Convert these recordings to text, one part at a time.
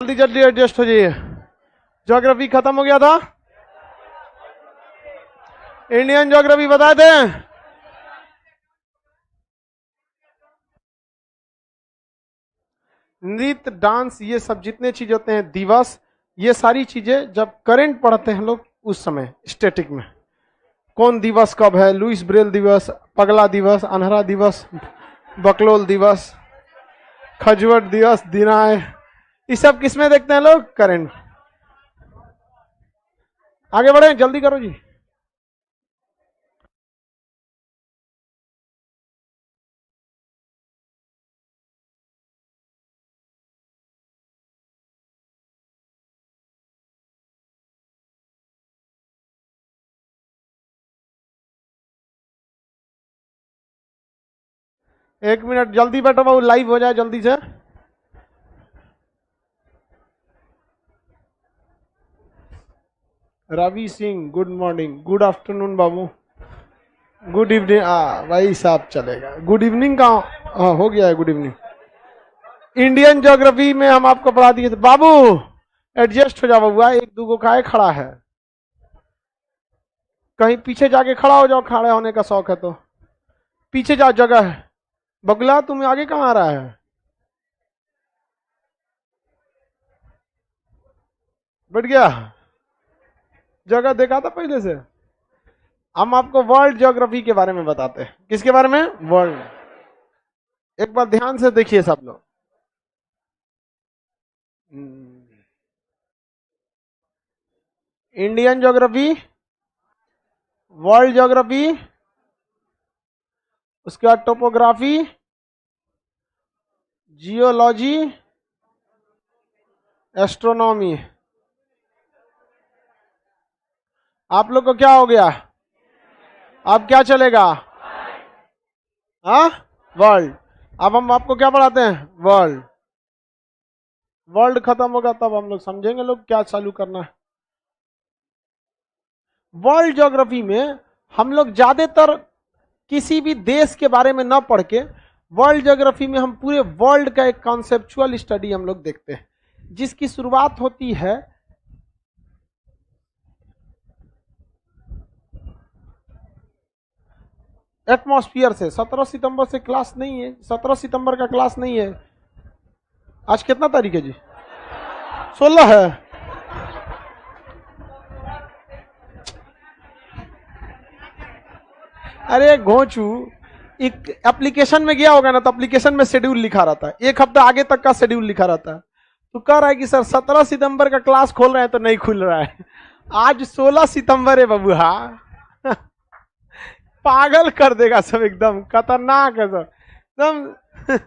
जल्दी जल्दी एडजस्ट हो जाइए। ज्योग्राफी खत्म हो गया था। इंडियन ज्योग्राफी बता दें। नृत्य, डांस, ये सब जितने चीज होते हैं, दिवस, ये सारी चीजें जब करंट पढ़ते हैं लोग उस समय स्टैटिक में, कौन दिवस कब है, लुइस ब्रेल दिवस, पगला दिवस, अनहरा दिवस, बकलोल दिवस, खजवट दिवस, दिनाय, ये सब किसमें देखते हैं लोग? करंट। आगे बढ़े, जल्दी करो जी। एक मिनट, जल्दी बैठो बाबू, लाइव हो जाए जल्दी से। Ravi Singh, good morning, good afternoon बाबू, गुड इवनिंग। भाई साहब चलेगा, गुड इवनिंग का हो गया है, गुड इवनिंग। इंडियन ज्योग्राफी में हम आपको पढ़ा दिए थे बाबू। एडजस्ट हो जाओ बाबू, एक दूगो का खड़ा है, कहीं पीछे जाके खड़ा हो जाओ, खड़े होने का शौक है तो पीछे जाओ, जगह है। बगला तुम्हें आगे कहाँ आ रहा है? बैठ गया, जगह देखा था पहले से। हम आपको वर्ल्ड ज्योग्राफी के बारे में बताते हैं। किसके बारे में? वर्ल्ड। एक बार ध्यान से देखिए सब लोग। इंडियन ज्योग्राफी, वर्ल्ड ज्योग्राफी, उसके बाद टोपोग्राफी, जियोलॉजी, एस्ट्रोनॉमी। आप लोग को क्या हो गया? अब क्या चलेगा? हाँ, वर्ल्ड। अब हम आपको क्या पढ़ाते हैं? वर्ल्ड। वर्ल्ड खत्म होगा तब हम लोग समझेंगे लोग क्या चालू करना है। वर्ल्ड ज्योग्राफी में हम लोग ज्यादातर किसी भी देश के बारे में न पढ़ के, वर्ल्ड ज्योग्राफी में हम पूरे वर्ल्ड का एक कॉन्सेप्चुअल स्टडी हम लोग देखते हैं, जिसकी शुरुआत होती है एटमॉस्फेयर से। 17 सितंबर से क्लास नहीं है, 17 सितंबर का क्लास नहीं है। आज कितना तारीख है जी? 16 है। अरे घोचू, एक एप्लीकेशन में गया होगा ना, तो एप्लीकेशन में शेड्यूल लिखा रहता है, एक हफ्ता आगे तक का शेड्यूल लिखा रहता है। तो कह रहा है कि सर 17 सितंबर का क्लास खोल रहे हैं, तो नहीं खुल रहा है। आज 16 सितंबर है बाबू। हाँ पागल कर देगा सब, एकदम खतरनाक है सब एकदम।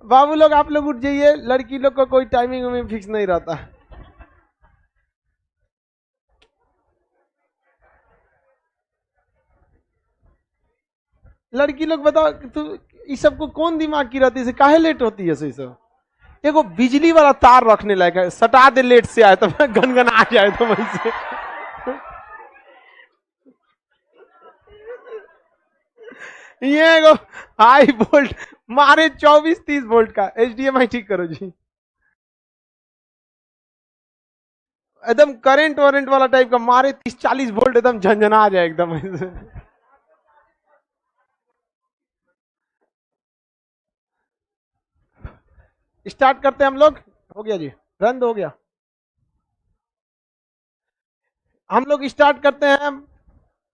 बाबू लोग, आप लोग उठ जाइए, लड़की लोग को कोई टाइमिंग में फिक्स नहीं रहता। लड़की लोग बताओ, तू इस सब को कौन दिमाग की रहती है, काहे लेट होती है? सब एगो बिजली वाला तार रखने लायक है, सटा दे लेट से आए तो गनगन आ जाए तो वहीं से। ये एगो हाई वोल्ट मारे 24-30 वोल्ट का HDMI ठीक करो जी, एकदम करंट वारंट वाला टाइप का मारे 30-40 वोल्ट, एकदम झंझना आ जाए एकदम। स्टार्ट करते हैं हम लोग। हो गया जी, रन हो गया। हम लोग स्टार्ट करते हैं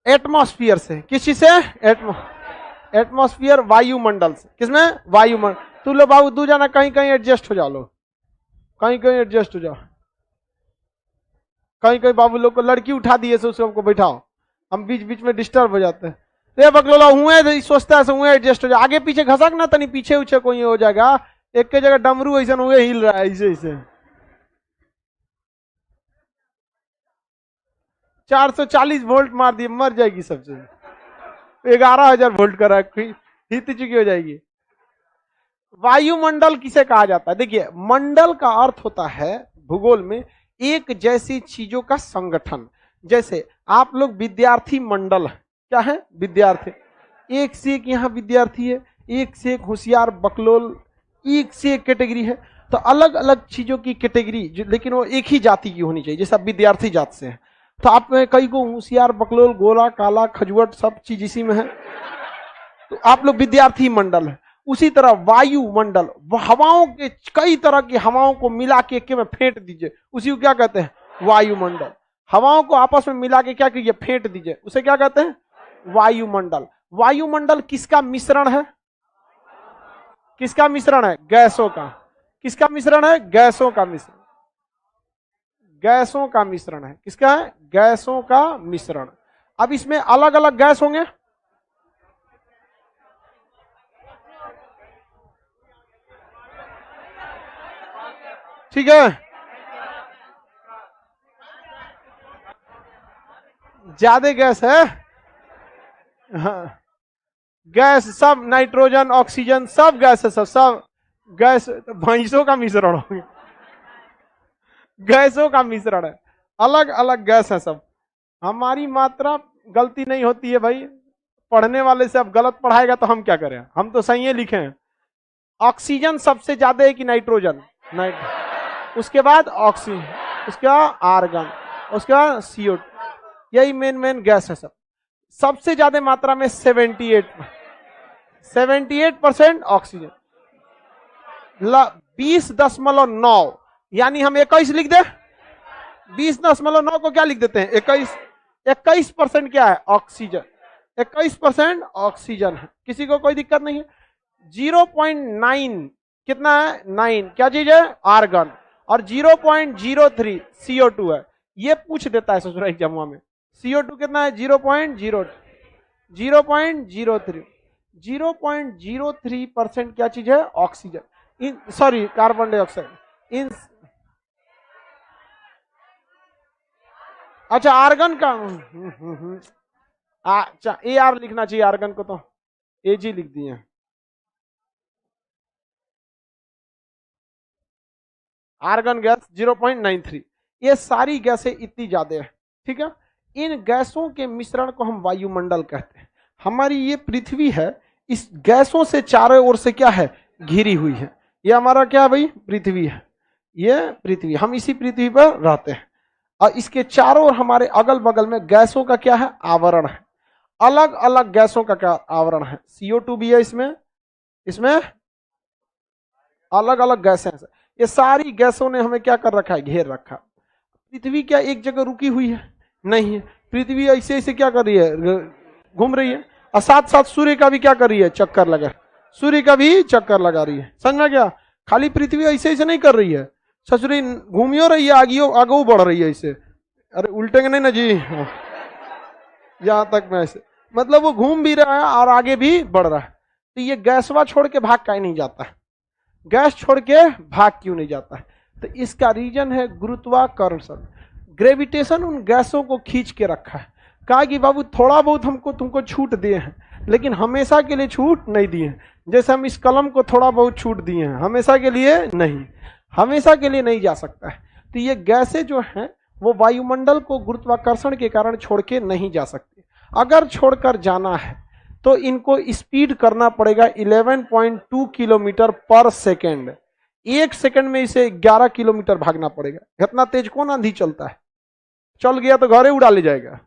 एटमॉस्फियर से। किस चीज से? एटमॉस्फियर, वायुमंडल से। किसमें? वायुमंडल। तू लो बाबू, तू जाना कहीं कहीं एडजस्ट हो जा लो, कहीं कहीं एडजस्ट हो जाओ। कहीं कहीं बाबू लोग को लड़की उठा दिए से उसको बैठाओ, हम बीच बीच में डिस्टर्ब हो जाते हैं। रे बकलोला हुए सोचता है हुए एडजस्ट हो जाए, आगे पीछे घसक ना, तनी पीछे उछे कोई हो जाएगा। एक के जगह डमरू ऐसा हुए हिल रहा है ऐसे ऐसे। 440 वोल्ट मार दिए, मर जाएगी सबसे। 11,000 वोल्ट का हित चुकी हो जाएगी। वायुमंडल किसे कहा जाता है? देखिए, मंडल का अर्थ होता है भूगोल में एक जैसी चीजों का संगठन। जैसे आप लोग विद्यार्थी मंडल, क्या है? विद्यार्थी। एक से एक यहाँ विद्यार्थी है, एक से एक होशियार बकलोल, एक से एक कैटेगरी है। तो अलग अलग चीजों की कैटेगरी, लेकिन वो एक ही जाति की होनी चाहिए, जैसे आप विद्यार्थी जात से हैं तो आप में कई को होशियार, बकलोल, गोरा, काला, खजुवट सब चीज इसी में है, तो आप लोग विद्यार्थी मंडल है। उसी तरह वायुमंडल, हवाओं के कई तरह की हवाओं को मिला के एक में फेंट दीजिए, उसी को क्या कहते हैं? वायुमंडल। हवाओं को आपस में मिला के क्या कीजिए? फेंट दीजिए, उसे क्या कहते हैं? वायुमंडल। वायुमंडल किसका मिश्रण है? किसका मिश्रण है? गैसों का। किसका मिश्रण है? गैसों का मिश्रण। गैसों का मिश्रण है। किसका है? गैसों का मिश्रण। अब इसमें अलग अलग गैस होंगे, ठीक है? ज्यादा गैस है, हाँ। गैस सब, नाइट्रोजन, ऑक्सीजन, सब गैस है, सब सब गैस। भैंसों का मिश्रण हो गया, गैसों का मिश्रण है, अलग अलग गैस है सब। हमारी मात्रा गलती नहीं होती है भाई, पढ़ने वाले से अब गलत पढ़ाएगा तो हम क्या करें, हम तो सही है लिखे हैं। ऑक्सीजन सबसे ज्यादा है कि नाइट्रोजन? उसके बाद ऑक्सीजन, उसके बाद आर्गन, उसके बाद CO2, यही मेन मेन गैस है सब। सबसे ज्यादा मात्रा में 78% ऑक्सीजन, 20.9, यानी हम 21 लिख दे, 20.9 को क्या लिख देते हैं? 21। 21% क्या है? ऑक्सीजन। 21% ऑक्सीजन है, किसी को कोई दिक्कत नहीं है। 0.9 कितना है? 9 क्या चीज है? आर्गन। और 0.03 CO2 है। ये पूछ देता है ससुराल एग्जाम में, CO2 कितना है? 0.03। 0.03% क्या चीज है? Oxygen, sorry carbon dioxide. इन अच्छा आर्गन का, अच्छा AR लिखना चाहिए, आर्गन को तो AG लिख दिए। Argon gas 0.93। ये सारी गैसें इतनी ज्यादा है, ठीक है? इन गैसों के मिश्रण को हम वायुमंडल कहते हैं। हमारी ये पृथ्वी है, इस गैसों से चारों ओर से क्या है? घिरी हुई है। ये हमारा क्या है भाई? पृथ्वी है। ये पृथ्वी, हम इसी पृथ्वी पर रहते हैं और इसके चारों ओर हमारे अगल बगल में गैसों का क्या है? आवरण है। अलग अलग गैसों का क्या आवरण है? CO2 भी है इसमें, इसमें अलग अलग गैसें हैं। ये सारी गैसों ने हमें क्या कर रखा है? घेर रखा। पृथ्वी क्या एक जगह रुकी हुई है? नहीं है। पृथ्वी ऐसे ऐसे क्या कर रही है? घूम रही है। और साथ साथ सूर्य का भी क्या कर रही है? चक्कर लगा, सूर्य का भी चक्कर लगा रही है। समझ में गया? खाली पृथ्वी ऐसे ऐसे नहीं कर रही है, ससुरी घूमियो रही है, आगे बढ़ रही है ऐसे। अरे उल्टेंगे नहीं ना जी, यहां तक में ऐसे, मतलब वो घूम भी रहा है और आगे भी बढ़ रहा है। तो ये गैसवा छोड़ के भाग का ही नहीं जाता है। गैस छोड़ के भाग क्यों नहीं जाता है? तो इसका रीजन है गुरुत्वाकर्षण। ग्रेविटेशन उन गैसों को खींच के रखा है। कहा कि बाबू थोड़ा बहुत हमको तुमको छूट दिए हैं, लेकिन हमेशा के लिए छूट नहीं दिए हैं। जैसे हम इस कलम को थोड़ा बहुत छूट दिए हैं, हमेशा के लिए नहीं, हमेशा के लिए नहीं जा सकता है। तो ये गैसें जो हैं वो वायुमंडल को गुरुत्वाकर्षण के कारण छोड़ के नहीं जा सकती। अगर छोड़कर जाना है तो इनको स्पीड करना पड़ेगा 11.2 किलोमीटर पर सेकेंड। एक सेकंड में इसे 11 किलोमीटर भागना पड़ेगा। इतना तेज कौन आंधी चलता है? चल गया तो घरे उड़ा ले जाएगा।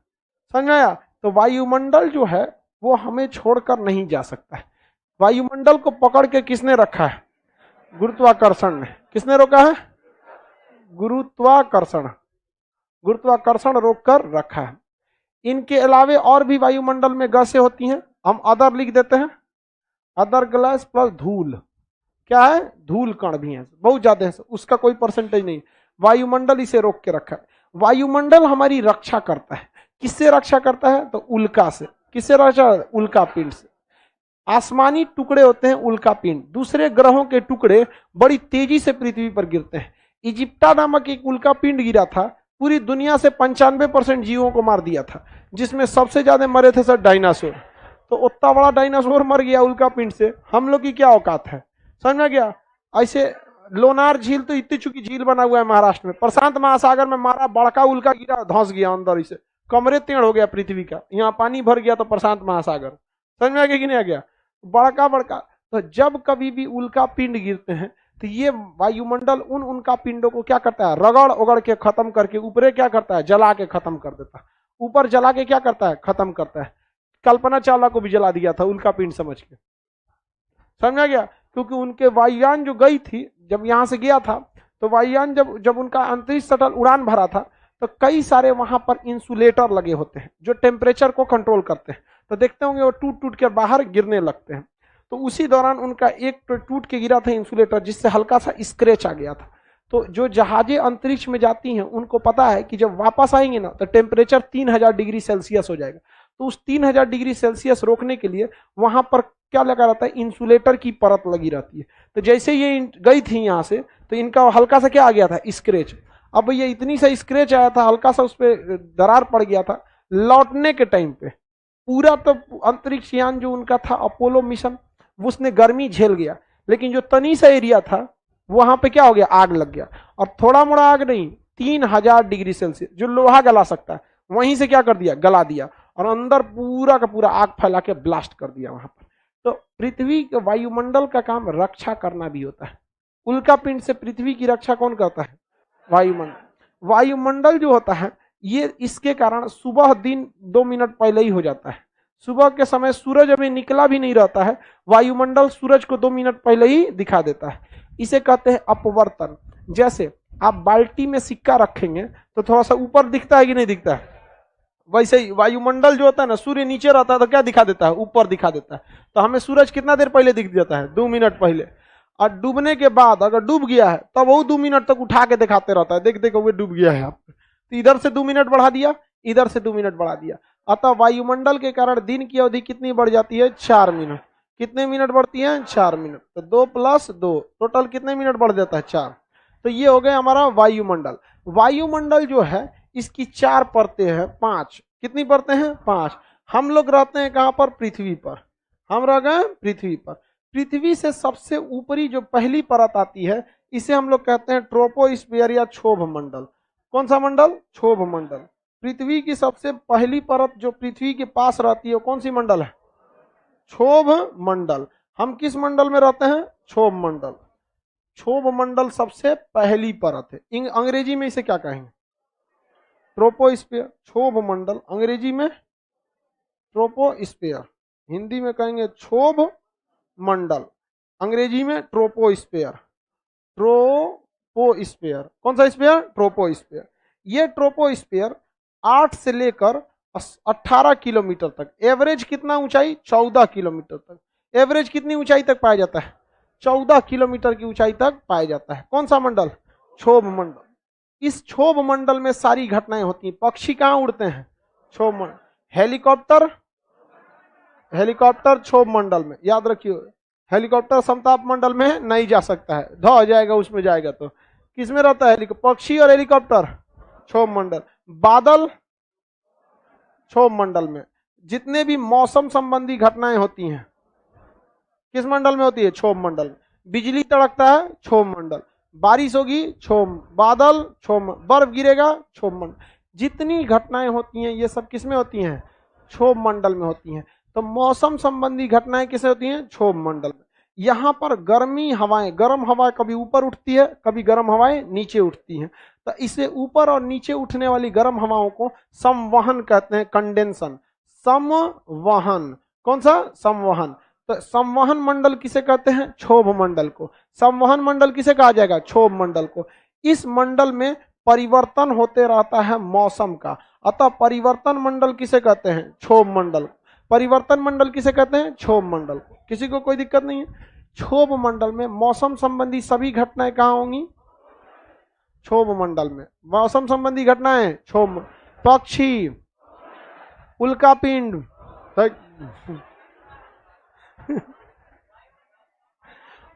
समझ में आया? तो वायुमंडल जो है वो हमें छोड़कर नहीं जा सकता है। वायुमंडल को पकड़ के किसने रखा है? गुरुत्वाकर्षण ने। किसने रोका है? गुरुत्वाकर्षण। गुरुत्वाकर्षण रोक कर रखा है। इनके अलावे और भी वायुमंडल में गैसें होती हैं, हम अदर लिख देते हैं। अदर गैस प्लस धूल, क्या है? धूल कण भी है, बहुत ज्यादा है, उसका कोई परसेंटेज नहीं। वायुमंडल इसे रोक के रखा है। वायुमंडल हमारी रक्षा करता है। किससे रक्षा करता है? तो उल्का से। किससे रक्षा? उल्का पिंड से। आसमानी टुकड़े होते हैं उल्का पिंड, दूसरे ग्रहों के टुकड़े बड़ी तेजी से पृथ्वी पर गिरते हैं। इजिप्टा नामक एक उल्का पिंड गिरा था, पूरी दुनिया से 95% जीवों को मार दिया था, जिसमें सबसे ज्यादा मरे थे सर डायनासोर। तो उतना बड़ा डायनासोर मर गया उल्का पिंड से, हम लोग की क्या औकात है? समझ में गया? ऐसे लोनार झील तो इतनी चुकी झील बना हुआ है महाराष्ट्र में, प्रशांत महासागर में मारा बड़का उल्का गिरा, धंस गया अंदर, इसे कमरे टेढ़ हो गया पृथ्वी का, यहाँ पानी भर गया तो प्रशांत महासागर। समझ में आ गया कि नहीं आ गया? बड़का बड़का। तो जब कभी भी उल्का पिंड गिरते हैं तो ये वायुमंडल उनका पिंडों को क्या करता है, रगड़ उगड़ के खत्म करके ऊपरे क्या करता है, जला के खत्म कर देता है। ऊपर जला के क्या करता है, खत्म करता है। कल्पना चावला को भी जला दिया था उल्का पिंड समझ के, समझा गया। क्योंकि उनके वायुयान जो गई थी, जब यहां से गया था तो वायुयान जब जब उनका अंतरिक्ष शटल उड़ान भरा था तो कई सारे वहां पर इंसुलेटर लगे होते हैं जो टेम्परेचर को कंट्रोल करते हैं। तो देखते होंगे वो टूट टूट के बाहर गिरने लगते हैं। तो उसी दौरान उनका एक टूट के गिरा था इंसुलेटर, जिससे हल्का सा स्क्रैच आ गया था। तो जो जहाजें अंतरिक्ष में जाती हैं उनको पता है कि जब वापस आएंगे ना तो टेम्परेचर 3000 डिग्री सेल्सियस हो जाएगा। तो उस 3000 डिग्री सेल्सियस रोकने के लिए वहां पर क्या लगा रहता है, इंसुलेटर की परत लगी रहती है। तो जैसे ये गई थी यहां से तो इनका हल्का सा क्या आ गया था, स्क्रैच। अब ये इतनी सा स्क्रैच आया था, हल्का सा उस पर दरार पड़ गया था। लौटने के टाइम पे पूरा तो अंतरिक्ष यान जो उनका था अपोलो मिशन, उसने गर्मी झेल गया, लेकिन जो तनी सा एरिया था वहां पे क्या हो गया, आग लग गया। और थोड़ा मोड़ा आग नहीं, 3000 डिग्री सेल्सियस जो लोहा गला सकता है वहीं से क्या कर दिया, गला दिया, और अंदर पूरा का पूरा आग फैला के ब्लास्ट कर दिया वहां पर। तो पृथ्वी के वायुमंडल का काम रक्षा करना भी होता है। उल्का पिंड से पृथ्वी की रक्षा कौन करता है, वायुमंडल। वायुमंडल जो होता है ये इसके कारण सुबह दिन 2 मिनट पहले ही हो जाता है। सुबह के समय सूरज अभी निकला भी नहीं रहता है, वायुमंडल सूरज को 2 मिनट पहले ही दिखा देता है। इसे कहते हैं अपवर्तन। जैसे आप बाल्टी में सिक्का रखेंगे तो थोड़ा सा ऊपर दिखता है कि नहीं दिखता है, वैसे ही वायुमंडल जो होता है ना, सूर्य नीचे रहता है तो क्या दिखा देता है, ऊपर दिखा देता है। तो हमें सूरज कितना देर पहले दिख जाता है, 2 मिनट पहले। और डूबने के बाद अगर डूब गया है तब वो 2 मिनट तक उठा के दिखाते रहता है, देख देखो वो डूब गया है। आप तो इधर से 2 मिनट बढ़ा दिया, इधर से 2 मिनट बढ़ा दिया। अतः वायुमंडल के कारण दिन की अवधि कितनी बढ़ जाती है, 4 मिनट। कितने मिनट बढ़ती है, 4 मिनट। तो 2 + 2 टोटल कितने मिनट बढ़ जाता है, 4। तो ये हो गया हमारा वायुमंडल। वायुमंडल जो है इसकी 4 परतें हैं, 5। कितनी परतें हैं, 5। हम लोग रहते हैं कहां पर, पृथ्वी पर। हम रह गए पृथ्वी पर। पृथ्वी से सबसे ऊपरी जो पहली परत आती है इसे हम लोग कहते हैं ट्रोपोस्फियर या क्षोभ मंडल। कौन सा मंडल, क्षोभ मंडल। पृथ्वी की सबसे पहली परत जो पृथ्वी के पास रहती है वो कौन सी मंडल है, क्षोभ मंडल। हम किस मंडल में रहते हैं, क्षोभ मंडल। क्षोभ मंडल सबसे पहली परत है। अंग्रेजी में इसे क्या कहेंगे, ट्रोपोस्फियर। क्षोभ मंडल अंग्रेजी में ट्रोपोस्फियर, हिंदी में कहेंगे क्षोभ मंडल, अंग्रेजी में ट्रोपोस्फियर। ट्रोपोस्फियर कौन सा स्फीयर, ट्रोपोस्फियर। ये ट्रोपोस्फियर 8 से लेकर 18 किलोमीटर तक, एवरेज कितना ऊंचाई, 14 किलोमीटर तक। एवरेज कितनी ऊंचाई तक पाया जाता है, 14 किलोमीटर की ऊंचाई तक पाया जाता है। कौन सा मंडल, क्षोभ मंडल। इस क्षोभ मंडल में सारी घटनाएं होती हैं। पक्षी कहां उड़ते हैं, क्षोभ मंडल। हेलीकॉप्टर, हेलीकॉप्टर क्षोभ मंडल में, याद रखिए। हेलीकॉप्टर समताप मंडल में नहीं जा सकता है, ध हो जाएगा उसमें जाएगा। तो किस में रहता है, पक्षी और हेलीकॉप्टर क्षोभ मंडल। बादल क्षोभ मंडल में। जितने भी मौसम संबंधी घटनाएं होती हैं किस मंडल में होती है, क्षोभ मंडल। बिजली तड़कता है, क्षोभ मंडल। बारिश होगी, क्षोभ। बादल, क्षोभ। बर्फ गिरेगा, क्षोभ मंडल। जितनी घटनाएं होती हैं ये सब किस में होती हैं, क्षोभ मंडल में होती हैं। तो मौसम संबंधी घटनाएं किसे होती हैं, क्षोभ मंडल में। यहाँ पर गर्मी हवाएं, गर्म हवाएं कभी ऊपर उठती है, कभी गर्म हवाएं नीचे उठती हैं। तो इसे ऊपर और नीचे उठने वाली गर्म हवाओं को संवहन कहते हैं, कंडेंसन। संवहन, कौन सा, संवहन। तो संवहन मंडल किसे कहते हैं, क्षोभ मंडल को। संवहन मंडल किसे कहा जाएगा, क्षोभ मंडल को। इस मंडल में परिवर्तन होते रहता है मौसम का, अतः परिवर्तन मंडल किसे कहते हैं, क्षोभ मंडल। परिवर्तन मंडल किसे कहते हैं, क्षोभ मंडल। किसी को कोई दिक्कत नहीं है। क्षोभ मंडल में मौसम संबंधी सभी घटनाएं कहां होंगी, क्षोभ मंडल में। मौसम संबंधी घटनाएं, क्षोभ। पक्षी, उल्कापिंड,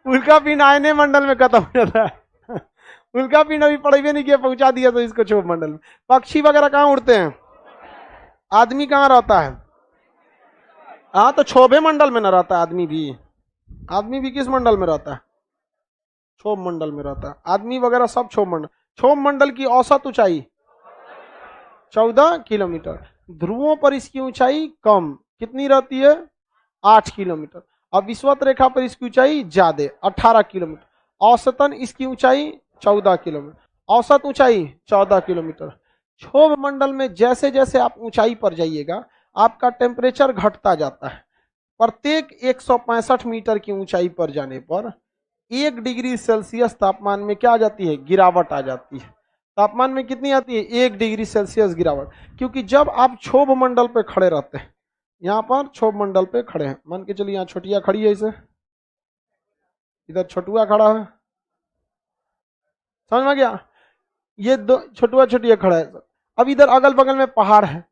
उल्कापिंड आयने मंडल में खत्म हो जाता है। उल्कापिंड अभी पढ़े नहीं किया, पहुंचा दिया तो इसको क्षोभ मंडल में। पक्षी वगैरह कहां उड़ते हैं, आदमी कहां रहता है, हाँ तो क्षोभे मंडल में न रहता है आदमी भी। आदमी भी किस मंडल में रहता है, क्षोभ मंडल में रहता है। आदमी वगैरह सब क्षोभ मंडल। क्षोभ मंडल की औसत ऊंचाई 14 किलोमीटर। ध्रुवों पर इसकी ऊंचाई कम, कितनी रहती है, 8 किलोमीटर। अब विषुवत रेखा पर इसकी ऊंचाई ज्यादा, 18 किलोमीटर। औसतन इसकी ऊंचाई 14 किलोमीटर, औसत ऊंचाई 14 किलोमीटर। क्षोभ मंडल में जैसे जैसे आप ऊंचाई पर जाइएगा आपका टेम्परेचर घटता जाता है। प्रत्येक 165 मीटर की ऊंचाई पर जाने पर 1 डिग्री सेल्सियस तापमान में क्या आ जाती है, गिरावट आ जाती है। तापमान में कितनी आती है, 1 डिग्री सेल्सियस गिरावट। क्योंकि जब आप क्षोभ मंडल पे खड़े रहते हैं, यहाँ पर क्षोभ मंडल पे खड़े हैं, मान के चलिए यहाँ छोटिया खड़ी है, इसे इधर छोटुआ खड़ा है, समझ में गया, ये दो छोटुआ छोटिया खड़ा है। अब इधर अगल बगल में पहाड़ है,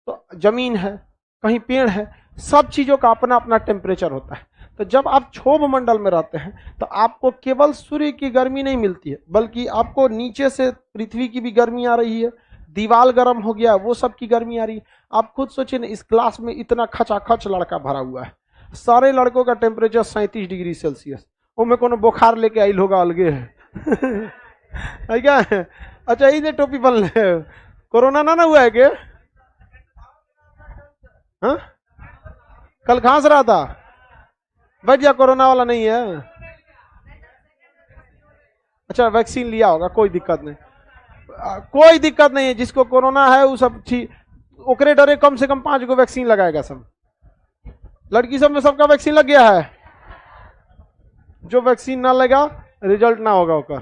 तो जमीन है, कहीं पेड़ है, सब चीजों का अपना अपना टेम्परेचर होता है। तो जब आप क्षोभ मंडल में रहते हैं तो आपको केवल सूर्य की गर्मी नहीं मिलती है, बल्कि आपको नीचे से पृथ्वी की भी गर्मी आ रही है, दीवार गर्म हो गया वो सब की गर्मी आ रही है। आप खुद सोचिए ना, इस क्लास में इतना खचाखच लड़का भरा हुआ है, सारे लड़कों का टेम्परेचर 37 डिग्री सेल्सियस, वो में कोनो बुखार लेके आई होगा अलगे है है क्या? अच्छा इसे टोपी पहन ले, कोरोना ना हुआ है क्या? हाँ कल खांस रहा था, बच जा, कोरोना वाला नहीं है। अच्छा वैक्सीन लिया होगा, कोई दिक्कत नहीं, कोई दिक्कत नहीं है। जिसको कोरोना है वो सब ठीक, ओकरे डरे कम से कम 5 गो वैक्सीन लगाएगा सब। लड़की सब में सबका वैक्सीन लग गया है, जो वैक्सीन ना लगा रिजल्ट ना होगा ओकर,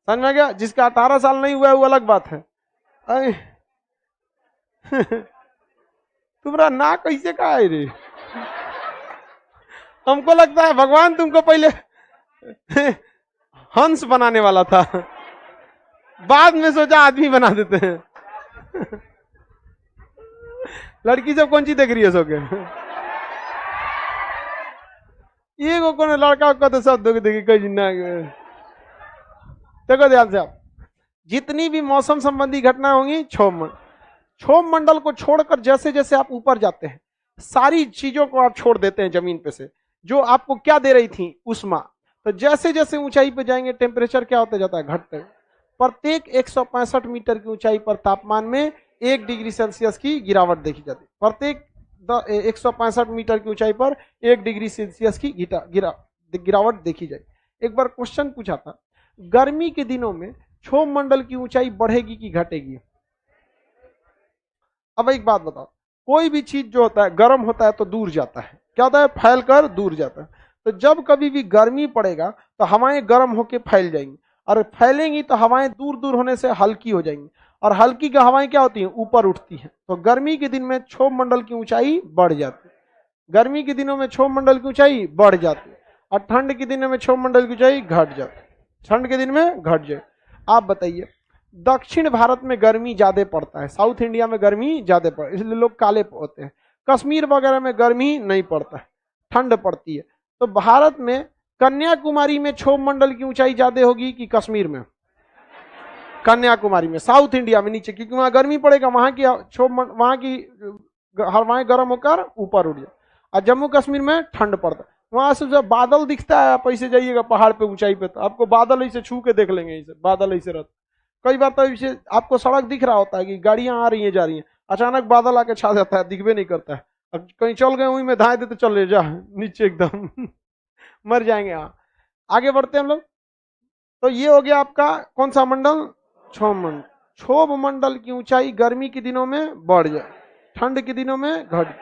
समझ में गया? जिसका 18 साल नहीं हुआ है वो अलग बात है। तुम्हारा ना कैसे कहा है रे? हमको लगता है भगवान तुमको पहले हंस बनाने वाला था, बाद में सोचा आदमी बना देते हैं। लड़की सब कौन सी देख रही है सोके? ये को कौन लड़का को तो सब देखी कहीं ना। देखो ध्यान से, आप जितनी भी मौसम संबंधी घटना होंगी क्षोभ मंडल को छोड़कर जैसे जैसे आप ऊपर जाते हैं सारी चीजों को आप छोड़ देते हैं जमीन पे से, जो आपको क्या दे रही थी, उष्मा। तो जैसे जैसे ऊंचाई पे जाएंगे टेम्परेचर क्या होता जाता है, घटते। प्रत्येक 165 मीटर की ऊंचाई पर तापमान में 1 डिग्री सेल्सियस की गिरावट देखी जाती है। प्रत्येक 165 मीटर की ऊंचाई पर 1 डिग्री सेल्सियस की गिरावट देखी जाए। एक बार क्वेश्चन पूछा था, गर्मी के दिनों में क्षोभ मंडल की ऊंचाई बढ़ेगी कि घटेगी? अब एक बात बताओ, कोई भी चीज जो होता है गर्म होता है तो दूर जाता है, क्या होता है, फैल कर दूर जाता है। तो जब कभी भी गर्मी पड़ेगा तो हवाएं गर्म होकर फैल जाएंगी, और फैलेंगी तो हवाएं दूर दूर होने से हल्की हो जाएंगी, और हल्की की हवाएं क्या होती हैं, ऊपर उठती हैं। तो गर्मी के दिन में क्षोभ मंडल की ऊंचाई बढ़ जाती है, गर्मी के दिनों में क्षोभ मंडल की ऊंचाई बढ़ जाती है, और ठंड के दिनों में क्षोभ मंडल की ऊंचाई घट जाती है, ठंड के दिन में घट जाए। आप बताइए, दक्षिण भारत में गर्मी ज्यादा पड़ता है, साउथ इंडिया में गर्मी ज्यादा पड़ता है, इसलिए लोग काले होते हैं। कश्मीर वगैरह में गर्मी नहीं पड़ता है, ठंड पड़ती है। तो भारत में कन्याकुमारी में क्षोभ मंडल की ऊंचाई ज्यादा होगी कि कश्मीर में? कन्याकुमारी में, साउथ इंडिया में नीचे, क्योंकि वहां गर्मी पड़ेगा, वहां की वहां की हवाएं गर्म होकर ऊपर उड़ जाए। और जम्मू कश्मीर में ठंड पड़ता है, वहां से बादल दिखता है, आप ऐसे जाइएगा पहाड़ पे ऊंचाई पे तो आपको बादल ऐसे छू के देख लेंगे, ऐसे बादल ऐसे रहते। कई बार तो ऐसे आपको सड़क दिख रहा होता है कि गाड़ियां आ रही हैं जा रही हैं, अचानक बादल आके छा जाता है, दिखबे नहीं करता है। अब कहीं चल गए वहीं में धाए देते चल ले जा नीचे एकदम मर जाएंगे। हाँ आगे बढ़ते हैं हम लोग। तो ये हो गया आपका कौन सा मंडल, क्षोभ मंडल। क्षोभ मंडल की ऊंचाई गर्मी के दिनों में बढ़ जाए, ठंड के दिनों में घट।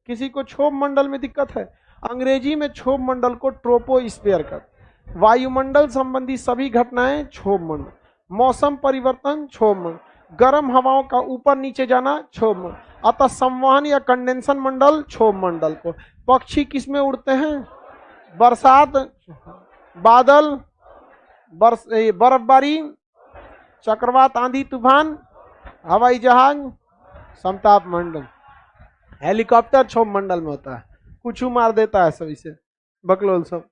किसी को क्षोभ मंडल में दिक्कत है? अंग्रेजी में क्षोभ मंडल को ट्रोपोस्फीयर कर। वायुमंडल संबंधी सभी घटनाएं क्षोभ मंडल, मौसम परिवर्तन क्षोभ मंडल, गर्म हवाओं का ऊपर नीचे जाना क्षोभ मंडल, अतः संवहन या कंडेंसन मंडल क्षोभ मंडल को। पक्षी किस में उड़ते हैं? बरसात, बादल, बर्फबारी, चक्रवात, आंधी तूफान, हवाई जहाज, समताप मंडल। हेलीकॉप्टर क्षोभ मंडल में होता है, कुछ मार देता है सब इसे, बकलोल सब,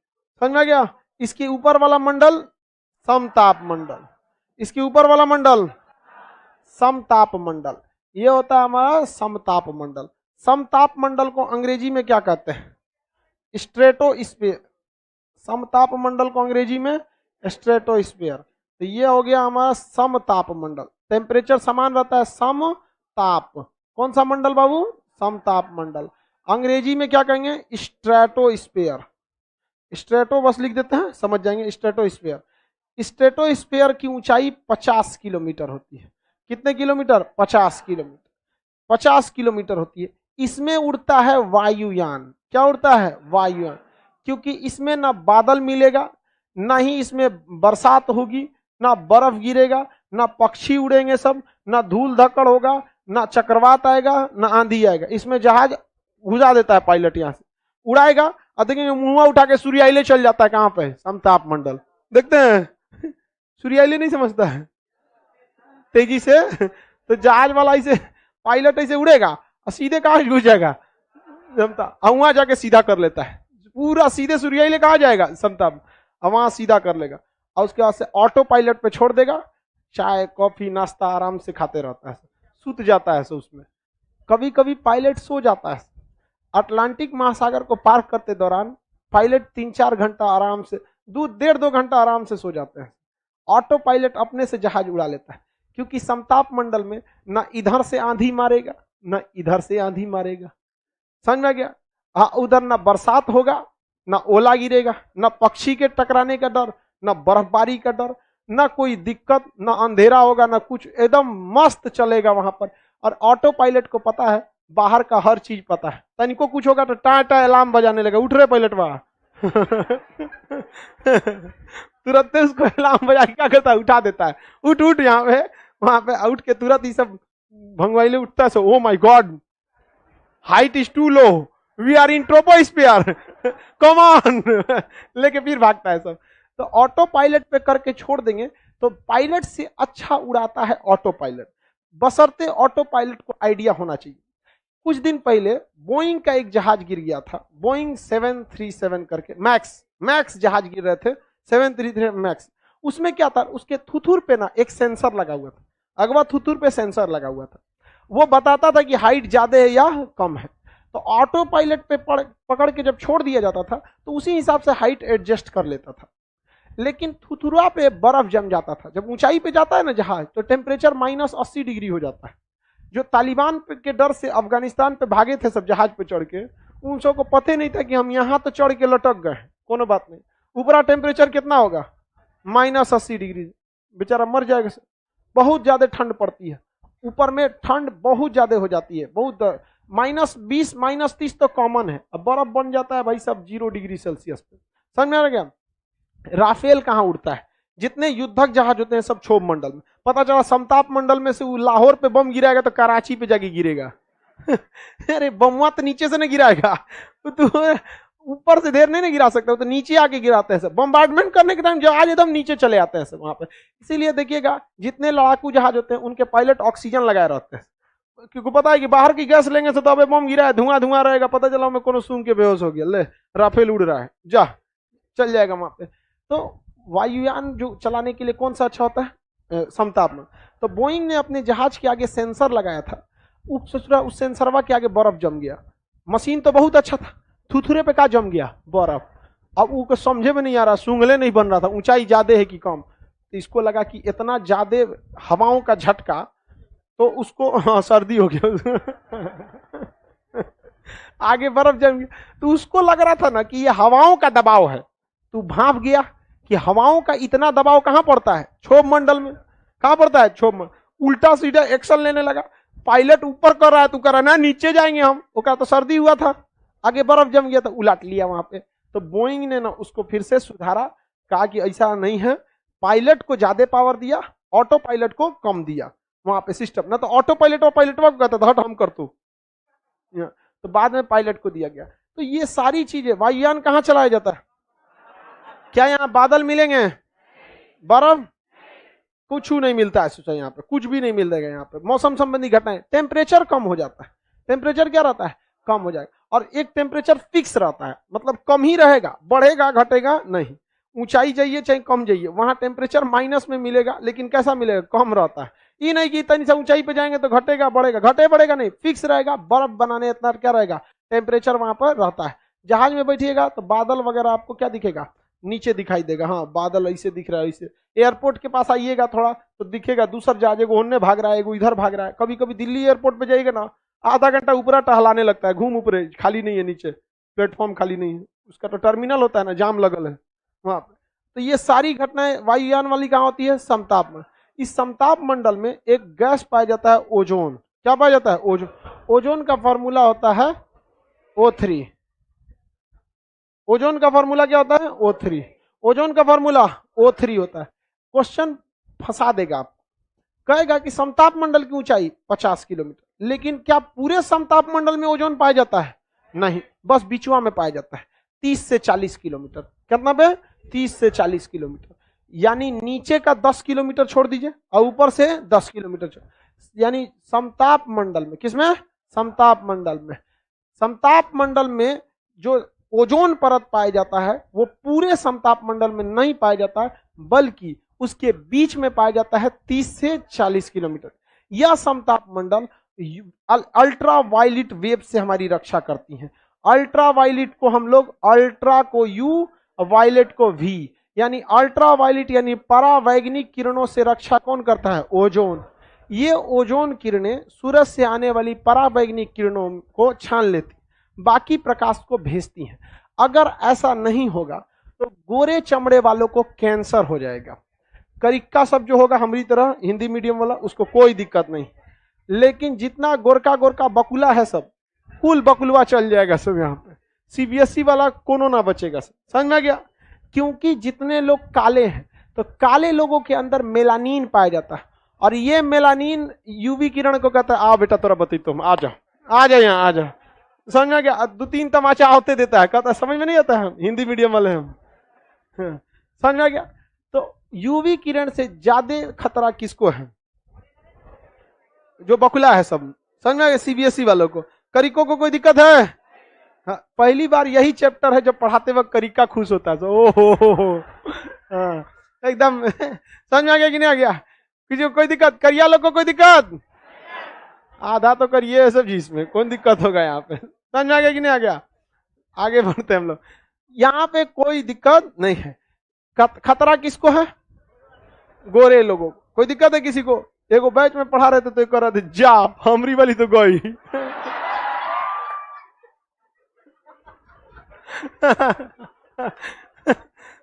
समझ में गया? इसके ऊपर वाला मंडल समताप मंडल, इसके ऊपर वाला मंडल समताप मंडल, ये होता है हमारा समताप मंडल। समताप मंडल को अंग्रेजी में क्या कहते हैं? स्ट्रेटोस्फीयर। समताप मंडल को अंग्रेजी में स्ट्रेटोस्फीयर। तो ये हो गया हमारा समताप मंडल, टेम्परेचर समान रहता है, समताप। कौन सा मंडल बाबू? समताप मंडल। अंग्रेजी में क्या कहेंगे? स्ट्रेटोस्फीयर। स्ट्रेटो बस लिख देते हैं, समझ जाएंगे। स्ट्रेटोस्फीयर, स्ट्रेटोस्फीयर की ऊंचाई 50 किलोमीटर होती है। कितने किलोमीटर? 50 किलोमीटर। 50 किलोमीटर होती है। इसमें उड़ता है वायुयान। क्या उड़ता है? वायुयान। क्योंकि इसमें ना बादल मिलेगा, ना ही इसमें बरसात होगी, ना बर्फ गिरेगा, ना पक्षी उड़ेंगे सब, ना धूल धक्कड़ होगा, ना चक्रवात आएगा, ना आंधी आएगा। इसमें जहाज घुसा देता है पायलट, यहां से उड़ाएगा और देखेंगे मुंह उठा के सूर्याइले चल जाता है। कहां पे? समताप मंडल। देखते हैं सूर्याइले नहीं समझता है तेजी से, तो जहाज वाला ऐसे पायलट ऐसे उड़ेगा और सीधे कहां घुस जाएगा? समताप। वहां जाके सीधा कर लेता है पूरा, सीधे सूर्याइले कहां जाएगा? समताप। वहां सीधा कर लेगा और उसके बाद से ऑटो पायलट पे छोड़ देगा। चाय कॉफी नाश्ता आराम से खाते रहता है, सूत जाता है उसमें। कभी कभी पायलट सो जाता है। अटलांटिक महासागर को पार करते दौरान पायलट 3-4 घंटा आराम से, 1.5-2 घंटा आराम से सो जाते हैं। ऑटो पायलट अपने से जहाज उड़ा लेता है, क्योंकि समताप मंडल में ना इधर से आंधी मारेगा, ना इधर से आंधी मारेगा। समझ में गया? हाँ, उधर ना बरसात होगा, ना ओला गिरेगा, ना पक्षी के टकराने का डर, ना बर्फबारी का डर, ना कोई दिक्कत, ना अंधेरा होगा, ना कुछ। एकदम मस्त चलेगा वहां पर। और ऑटो पायलट को पता है, बाहर का हर चीज पता है। तनिको कुछ होगा तो टा टा अलार्म बजाने लगा, उठ रहे पायलट वहां तुरंत उसको अलार्म बजा के क्या करता है? उठा देता है। उठ उठ, यहाँ पे वहां पे उठ के तुरंत ये सब भंगवाइले उठता है। Oh my God, height is too low, we are in troposphere, come on लेके फिर भागता है सब। तो ऑटो पायलट पे करके छोड़ देंगे तो पायलट से अच्छा उड़ाता है ऑटो पायलट, बशर्ते ऑटो पायलट को आइडिया होना चाहिए। कुछ दिन पहले बोइंग का एक जहाज गिर गया था, बोइंग 737 करके, मैक्स जहाज गिर रहे थे, 733 मैक्स। उसमें क्या था? उसके थुथुर पे ना एक सेंसर लगा हुआ था, अगवा थुथुर पे सेंसर लगा हुआ था। वो बताता था कि हाइट ज्यादा है या कम है। तो ऑटो पायलट पे पकड़ के जब छोड़ दिया जाता था तो उसी हिसाब से हाइट एडजस्ट कर लेता था। लेकिन थुथुरा पे बर्फ जम जाता था। जब ऊंचाई पे जाता है ना जहाज, तो टेम्परेचर -80 डिग्री हो जाता है। जो तालिबान के डर से अफगानिस्तान पे भागे थे सब जहाज पे चढ़ के, उन सबको पता नहीं था कि हम यहाँ तो चढ़ के लटक गए। कोनो बात नहीं, ऊपरा टेम्परेचर कितना होगा? -80 डिग्री। बेचारा मर जाएगा। बहुत ज्यादा ठंड पड़ती है ऊपर में, ठंड बहुत ज्यादा हो जाती है, बहुत -20 -30 तो कॉमन है। अब बर्फ बन जाता है भाई सब 0 डिग्री सेल्सियस पे। समझ में आ गया? राफेल कहां उड़ता है? जितने युद्धक जहाज होते हैं सब क्षोभ मंडल में। पता चला समताप मंडल में से लाहौर पे बम गिराएगा तो कराची पे जाके गिरेगा अरे बमवा तो नीचे से नहीं गिराएगा, तो ऊपर से देर नहीं गिरा सकता, तो नीचे आके गिराते हैं सब। बम्बार्डमेंट करने के टाइम जहाज एकदम नीचे चले आते हैं सब वहां पे। इसीलिए देखिएगा जितने लड़ाकू जहाज होते हैं उनके पायलट ऑक्सीजन लगाए रहते हैं, क्योंकि पता है कि बाहर की गैस लेंगे तो अबे बम गिरा है, धुआं धुआं रहेगा, पता चला मैं कोनो सूंघ के बेहोश हो गया, ले राफेल उड़ रहा है, जा चल जाएगा वहां पे। तो वायुयान जो चलाने के लिए कौन सा अच्छा होता है? समताप में। तो बोइंग ने अपने जहाज के आगे सेंसर लगाया था, उस सेंसरवा के आगे बर्फ जम गया। मशीन तो बहुत अच्छा था, थुथुरे पे का जम गया? बर्फ। अब वो समझे में नहीं आ रहा, सूंघले नहीं बन रहा था, ऊंचाई ज्यादा है कि कम। तो इसको लगा कि इतना ज्यादा हवाओं का झटका, तो उसको सर्दी हो गया आगे बर्फ जम गया। तो उसको लग रहा था ना कि ये हवाओं का दबाव है। तू भाप गया कि हवाओं का इतना दबाव कहां पड़ता है? क्षोभ मंडल में। कहां पड़ता है? क्षोभ मंडल। उल्टा सीधा एक्शन लेने लगा। पायलट ऊपर कर रहा है, तू कर रहा है ना नीचे जाएंगे हम। वो कहा तो सर्दी हुआ था, आगे बर्फ जम गया, तो उलट लिया वहां पे। तो बोइंग ने ना उसको फिर से सुधारा, कहा कि ऐसा नहीं है, पायलट को ज्यादा पावर दिया, ऑटो पायलट को कम दिया वहां पे सिस्टम। ना तो ऑटो पायलट और पायलटवा को कहता था हट हम कर तू, तो बाद में पायलट को दिया गया। तो ये सारी चीजें, वायुयान कहां चलाया जाता है? क्या यहाँ बादल मिलेंगे? बर्फ कुछ नहीं मिलता है सोचा, यहाँ पे कुछ भी नहीं मिलेगा। यहाँ पे मौसम संबंधी घटनाएं, टेम्परेचर कम हो जाता है। टेम्परेचर क्या रहता है? कम हो जाएगा। और एक टेम्परेचर फिक्स रहता है, मतलब कम ही रहेगा, बढ़ेगा घटेगा नहीं। ऊंचाई जाइए चाहे कम जाइए, वहां टेम्परेचर माइनस में मिलेगा, लेकिन कैसा मिलेगा? कम रहता है। ये नहीं कि इतनी सा ऊंचाई पे जाएंगे तो घटेगा बढ़ेगा, घटे बढ़ेगा नहीं, फिक्स रहेगा। बर्फ बनाने इतना क्या रहेगा? टेम्परेचर वहां पर रहता है। जहाज में बैठिएगा तो बादल वगैरह आपको क्या दिखेगा? नीचे दिखाई देगा। हाँ, बादल ऐसे दिख रहा है, ऐसे। एयरपोर्ट के पास आइएगा थोड़ा तो दिखेगा दूसरा जहाज, एगो होने भाग रहा है, एगो इधर भाग रहा है। कभी कभी दिल्ली एयरपोर्ट पे जाइएगा ना, आधा घंटा ऊपर टहलाने लगता है, घूम ऊपर, खाली नहीं है नीचे, प्लेटफॉर्म खाली नहीं है। उसका तो टर्मिनल होता है ना, जाम लगल है वहां पे। तो ये सारी घटनाएं वायुयान वाली कहाँ होती है? समताप में। इस समताप मंडल में एक गैस पाया जाता है ओजोन। क्या पाया जाता है? ओजोन। ओजोन का फॉर्मूला होता है O3। ओजोन का फॉर्मूला क्या होता है? O3। ओजोन का फॉर्मूला O3 होता है। क्वेश्चन फंसा देगा आप, कहेगा कि समताप मंडल की ऊंचाई 50 किलोमीटर, लेकिन क्या पूरे समताप मंडल में ओजोन पाया जाता है? नहीं, बस बिचवा में पाया जाता है 30 से 40 किलोमीटर। कितना पे? 30 से 40 किलोमीटर। यानी नीचे का 10 किलोमीटर छोड़ दीजिए और ऊपर से 10 किलोमीटर छोड़, यानी समताप मंडल में, किसमें? समताप मंडल में। समताप मंडल में जो ओजोन परत पाया जाता है वो पूरे समताप मंडल में नहीं पाया जाता है, बल्कि उसके बीच में पाया जाता है 30 से 40 किलोमीटर। यह समताप मंडल अल्ट्रा वायलेट वेव से हमारी रक्षा करती हैं। अल्ट्रा वायलेट को हम लोग, अल्ट्रा को U, वायलेट को V, यानी अल्ट्रा वायलेट यानी परावैंगनिक किरणों से रक्षा कौन करता है? ओजोन। ये ओजोन किरणें सूरज से आने वाली परावैंगनिक किरणों को छान लेती, बाकी प्रकाश को भेजती हैं। अगर ऐसा नहीं होगा तो गोरे चमड़े वालों को कैंसर हो जाएगा। करिक्का सब जो होगा हमारी तरह हिंदी मीडियम वाला, उसको कोई दिक्कत नहीं, लेकिन जितना गोरका गोरका बकुला है सब, कुल बकुलवा चल जाएगा सब। यहाँ पे CBSE वाला कोनो ना बचेगा सब। समझ में गया? क्योंकि जितने लोग काले हैं तो काले लोगों के अंदर मेलानिन पाया जाता है, और ये मेलानिन UV किरण को कहता है आओ बेटा तोरा बती, तुम आ जाओ, आ जाओ यहाँ आ जाओ। समझ में गया? 2-3 तमाचा होते देता है, कहता है समझ में नहीं आता है, हिंदी मीडियम वाले हम। समझ में गया? तो UV किरण से ज्यादा खतरा किसको है? जो बकुला है सब। समझ में गया? CBSE वालों को। करिको को कोई दिक्कत है? हाँ, पहली बार यही चैप्टर है जो पढ़ाते वक्त करिका खुश होता है। ओहो, हाँ, एकदम समझ में आ गया कि नहीं आ गया? किसी को कोई दिक्कत? करिया लोग को कोई दिक्कत? आधा तो करिए सब चीज में, कौन दिक्कत होगा यहाँ पे? समझ में आ गया कि नहीं आ गया? आगे बढ़ते हम लोग। यहाँ पे कोई दिक्कत नहीं है। खतरा किसको है? गोरे लोगों को। कोई दिक्कत है किसी को? एगो बैच में पढ़ा रहे थे तो एक कर रहे थे जा, हमरी वाली तो गई।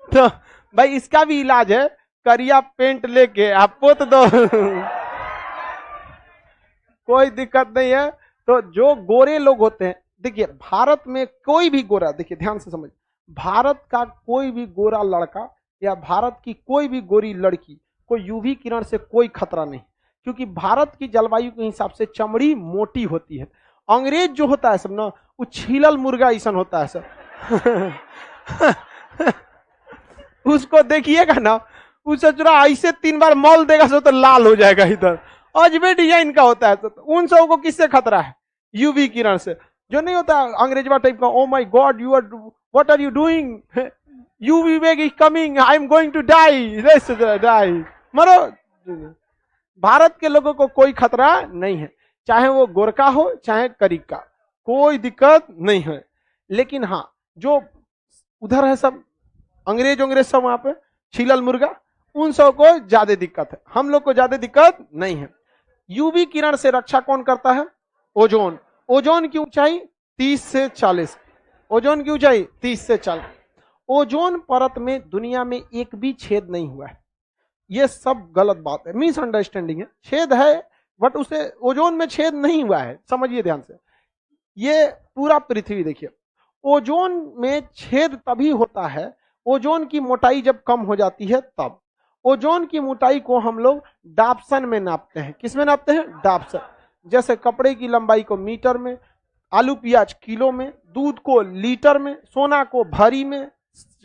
तो भाई इसका भी इलाज है, करिया पेंट लेके आप पोत दो। कोई दिक्कत नहीं है। तो जो गोरे लोग होते हैं, देखिए भारत में कोई भी गोरा, देखिए ध्यान से समझ, भारत का कोई भी गोरा लड़का या भारत की कोई भी गोरी लड़की को UV किरण से कोई खतरा नहीं, क्योंकि भारत की जलवायु के हिसाब से चमड़ी मोटी होती है। अंग्रेज जो होता है सब ना, वो छीलल मुर्गा ऐसा होता है सब। उसको देखिएगा ना, उसे चुरा ऐसे 3 बार मॉल देगा सो तो लाल हो जाएगा इधर, अजबे डिजाइन का होता है। तो उन सबों को किससे खतरा है? UV किरण से। जो नहीं होता अंग्रेजवा टाइप का, oh my God you are, what are you doing, UV वेग is coming, I am going to die, die, मरो। भारत के लोगों को कोई खतरा नहीं है, चाहे वो गोरका हो चाहे करिका, कोई दिक्कत नहीं है। लेकिन हाँ, जो उधर है सब अंग्रेज सब वहां पे छीलल मुर्गा, उन सब को ज्यादा दिक्कत है, हम लोग को ज्यादा दिक्कत नहीं है। UV किरण से रक्षा कौन करता है? ओजोन। ओजोन की ऊंचाई 30 से 40, ओजोन की ऊंचाई 30 से 40। ओजोन परत में दुनिया में एक भी छेद नहीं हुआ है। ये सब गलत बात है, मिसअंडरस्टैंडिंग है। छेद है बट उसे ओजोन में छेद नहीं हुआ है, समझिए ध्यान से। ये पूरा पृथ्वी देखिए, ओजोन में छेद तभी होता है ओजोन की मोटाई जब कम हो जाती है तब। ओजोन की मोटाई को हम लोग डाप्सन में नापते हैं। किस में नापते हैं? डाप्सन। जैसे कपड़े की लंबाई को मीटर में, आलू प्याज किलो में, दूध को लीटर में, सोना को भरी में,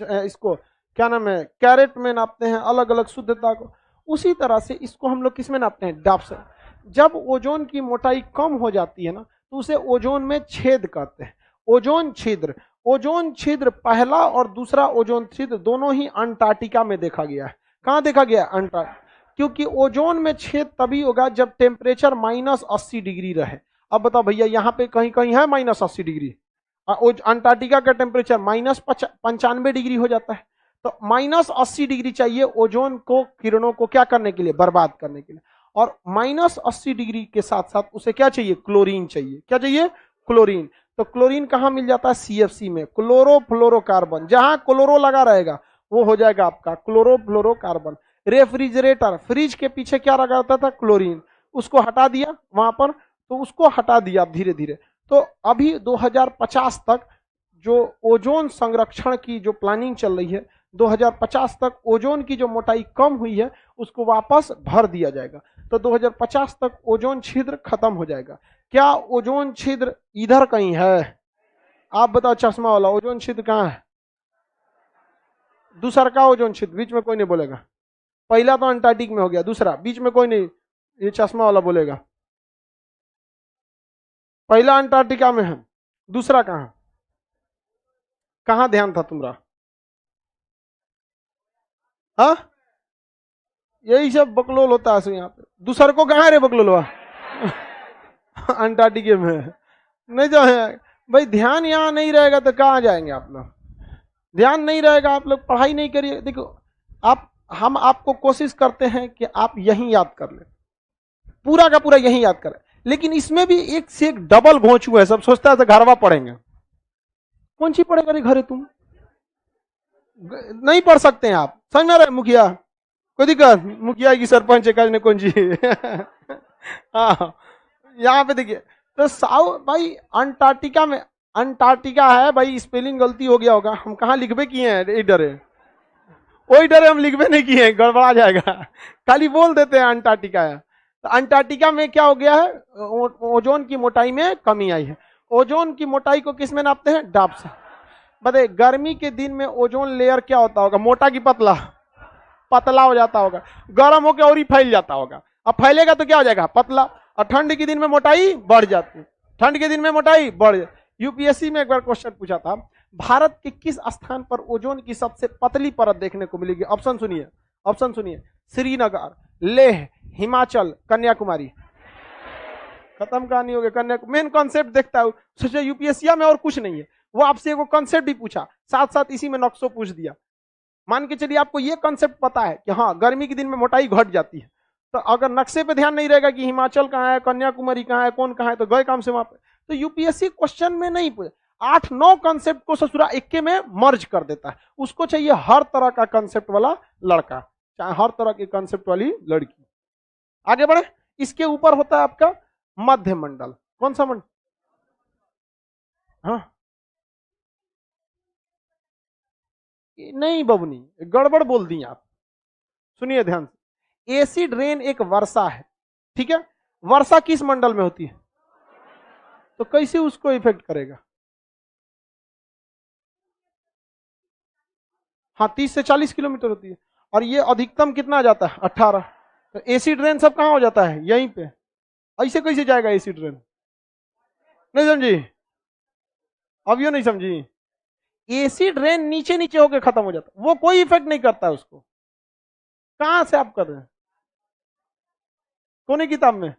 इसको क्या नाम है कैरेट में नापते हैं, अलग अलग शुद्धता को। उसी तरह से इसको हम लोग किस में नापते हैं? डाप्सन। जब ओजोन की मोटाई कम हो जाती है ना, तो उसे ओजोन में छेद कहते हैं। ओजोन छिद्र। ओजोन छिद्र पहला और दूसरा ओजोन छिद्र दोनों ही अंटार्कटिका में देखा गया है। कहां देखा गया? अंटार्कटिका। क्योंकि ओजोन में छेद तभी होगा जब टेम्परेचर -80 डिग्री रहे। अब बताओ भैया, यहाँ पे कहीं कहीं है -80 डिग्री, अंटार्कटिका का टेम्परेचर -95 डिग्री हो जाता है। तो -80 डिग्री चाहिए ओजोन को, किरणों को क्या करने के लिए? बर्बाद करने के लिए। और -80 डिग्री के साथ साथ उसे क्या चाहिए? क्लोरीन चाहिए। क्या चाहिए? क्लोरीन। तो क्लोरीन कहाँ मिल जाता है? CFC में, क्लोरोफ्लोरोकार्बन। जहां क्लोरो लगा रहेगा वो हो जाएगा आपका क्लोरोफ्लोरोकार्बन। रेफ्रिजरेटर, फ्रिज के पीछे क्या लगा रहता था? क्लोरीन। उसको हटा दिया वहां पर, तो उसको हटा दिया धीरे धीरे। तो अभी 2050 तक जो ओजोन संरक्षण की जो प्लानिंग चल रही है, 2050 तक ओजोन की जो मोटाई कम हुई है उसको वापस भर दिया जाएगा। तो 2050 तक ओजोन छिद्र खत्म हो जाएगा। क्या ओजोन छिद्र इधर कहीं है? आप बताओ चश्मा वाला, ओजोन छिद्र कहाँ है? दूसरा का ओजोन छिद्र, बीच में कोई नहीं बोलेगा। पहला तो अंटार्कटिक में हो गया, दूसरा बीच में कोई नहीं, ये चश्मा वाला बोलेगा। पहला अंटार्कटिका में है, दूसरा कहाँ? कहाँ ध्यान था तुम्हारा? हाँ, यही सब बकलोल होता है यहाँ पे। दूसर को कहाँ रे बकलोलवा? अंटार्कटिके में नहीं जो है भाई। ध्यान यहाँ नहीं रहेगा तो कहाँ जाएंगे आप लोग? ध्यान नहीं रहेगा, आप लोग पढ़ाई नहीं करिए। देखो हम आपको कोशिश करते हैं कि आप यही याद कर ले, पूरा का पूरा यही याद करें। लेकिन इसमें भी एक से एक डबल घोंचू है। सब सोचता है घरवा पढ़ेंगे, कौन सी पढ़ेगा रे घरे? तुम नहीं पढ़ सकते हैं आप, समझ में रहे? मुखिया कोई दिक्कत? मुखिया की सरपंच है कौन जी? हाँ, यहाँ पे देखिए तो साउथ भाई अंटार्कटिका में, अंटार्कटिका है भाई, स्पेलिंग गलती हो गया होगा। हम कहाँ लिखबे किए हैं डरे, वही डरे हम लिखबे नहीं किए हैं, गड़बड़ा जाएगा। खाली बोल देते हैं अंटार्कटिका है। तो अंटार्कटिका में क्या हो गया है? ओजोन की मोटाई में कमी आई है। ओजोन की मोटाई को किस में नापते हैं? डाब से। बताइए गर्मी के दिन में ओजोन लेयर क्या होता होगा? मोटा की पतला? पतला हो जाता होगा। गर्म होकर और ही फैल जाता होगा। अब फैलेगा तो क्या हो जाएगा? पतला। और ठंड के दिन में मोटाई बढ़ जाती है। ठंड के दिन में मोटाई बढ़ जाती। यूपीएससी में एक बार क्वेश्चन पूछा था, भारत के किस स्थान पर ओजोन की सबसे पतली परत देखने को मिलेगी? ऑप्शन सुनिए, ऑप्शन सुनिए। श्रीनगर, लेह, हिमाचल, कन्याकुमारी। खत्म कहानी हो गई। कन्याकुमारी मेन कॉन्सेप्ट देखता है सोचा यूपीएससी में, और कुछ नहीं है। वो आपसे एक कॉन्सेप्ट भी पूछा, साथ साथ इसी में नक्शो पूछ दिया। मान के चलिए आपको ये कॉन्सेप्ट पता है कि हाँ गर्मी के दिन में मोटाई घट जाती है, तो अगर नक्शे पे ध्यान नहीं रहेगा कि हिमाचल कहाँ है, कन्याकुमारी कहाँ है, कौन कहाँ है, तो गए काम से वहां पे। तो यूपीएससी क्वेश्चन में नहीं पूछे, 8-9 कॉन्सेप्ट को ससुरा इक्के में मर्ज कर देता है। उसको चाहिए हर तरह का कॉन्सेप्ट वाला लड़का, चाहे हर तरह की कॉन्सेप्ट वाली लड़की। आगे बढ़े। इसके ऊपर होता है आपका मध्य मंडल। कौन सा मंडल? हाँ नहीं बबनी, गड़बड़ बोल दी आप। सुनिए ध्यान से। एसिड रेन एक वर्षा है, ठीक है? वर्षा किस मंडल में होती है? तो कैसे उसको इफेक्ट करेगा? हाँ 30 से 40 किलोमीटर होती है। और ये अधिकतम कितना आ जाता है? 18। तो एसिड रेन सब कहां हो जाता है? यहीं पे। ऐसे कैसे जाएगा एसिड रेन? नहीं समझी? अभियो नहीं समझी? एसिड रेन नीचे नीचे होकर खत्म हो जाता है, वो कोई इफेक्ट नहीं करता है उसको। कहां से आप कर रहे हैं? कौन किताब में?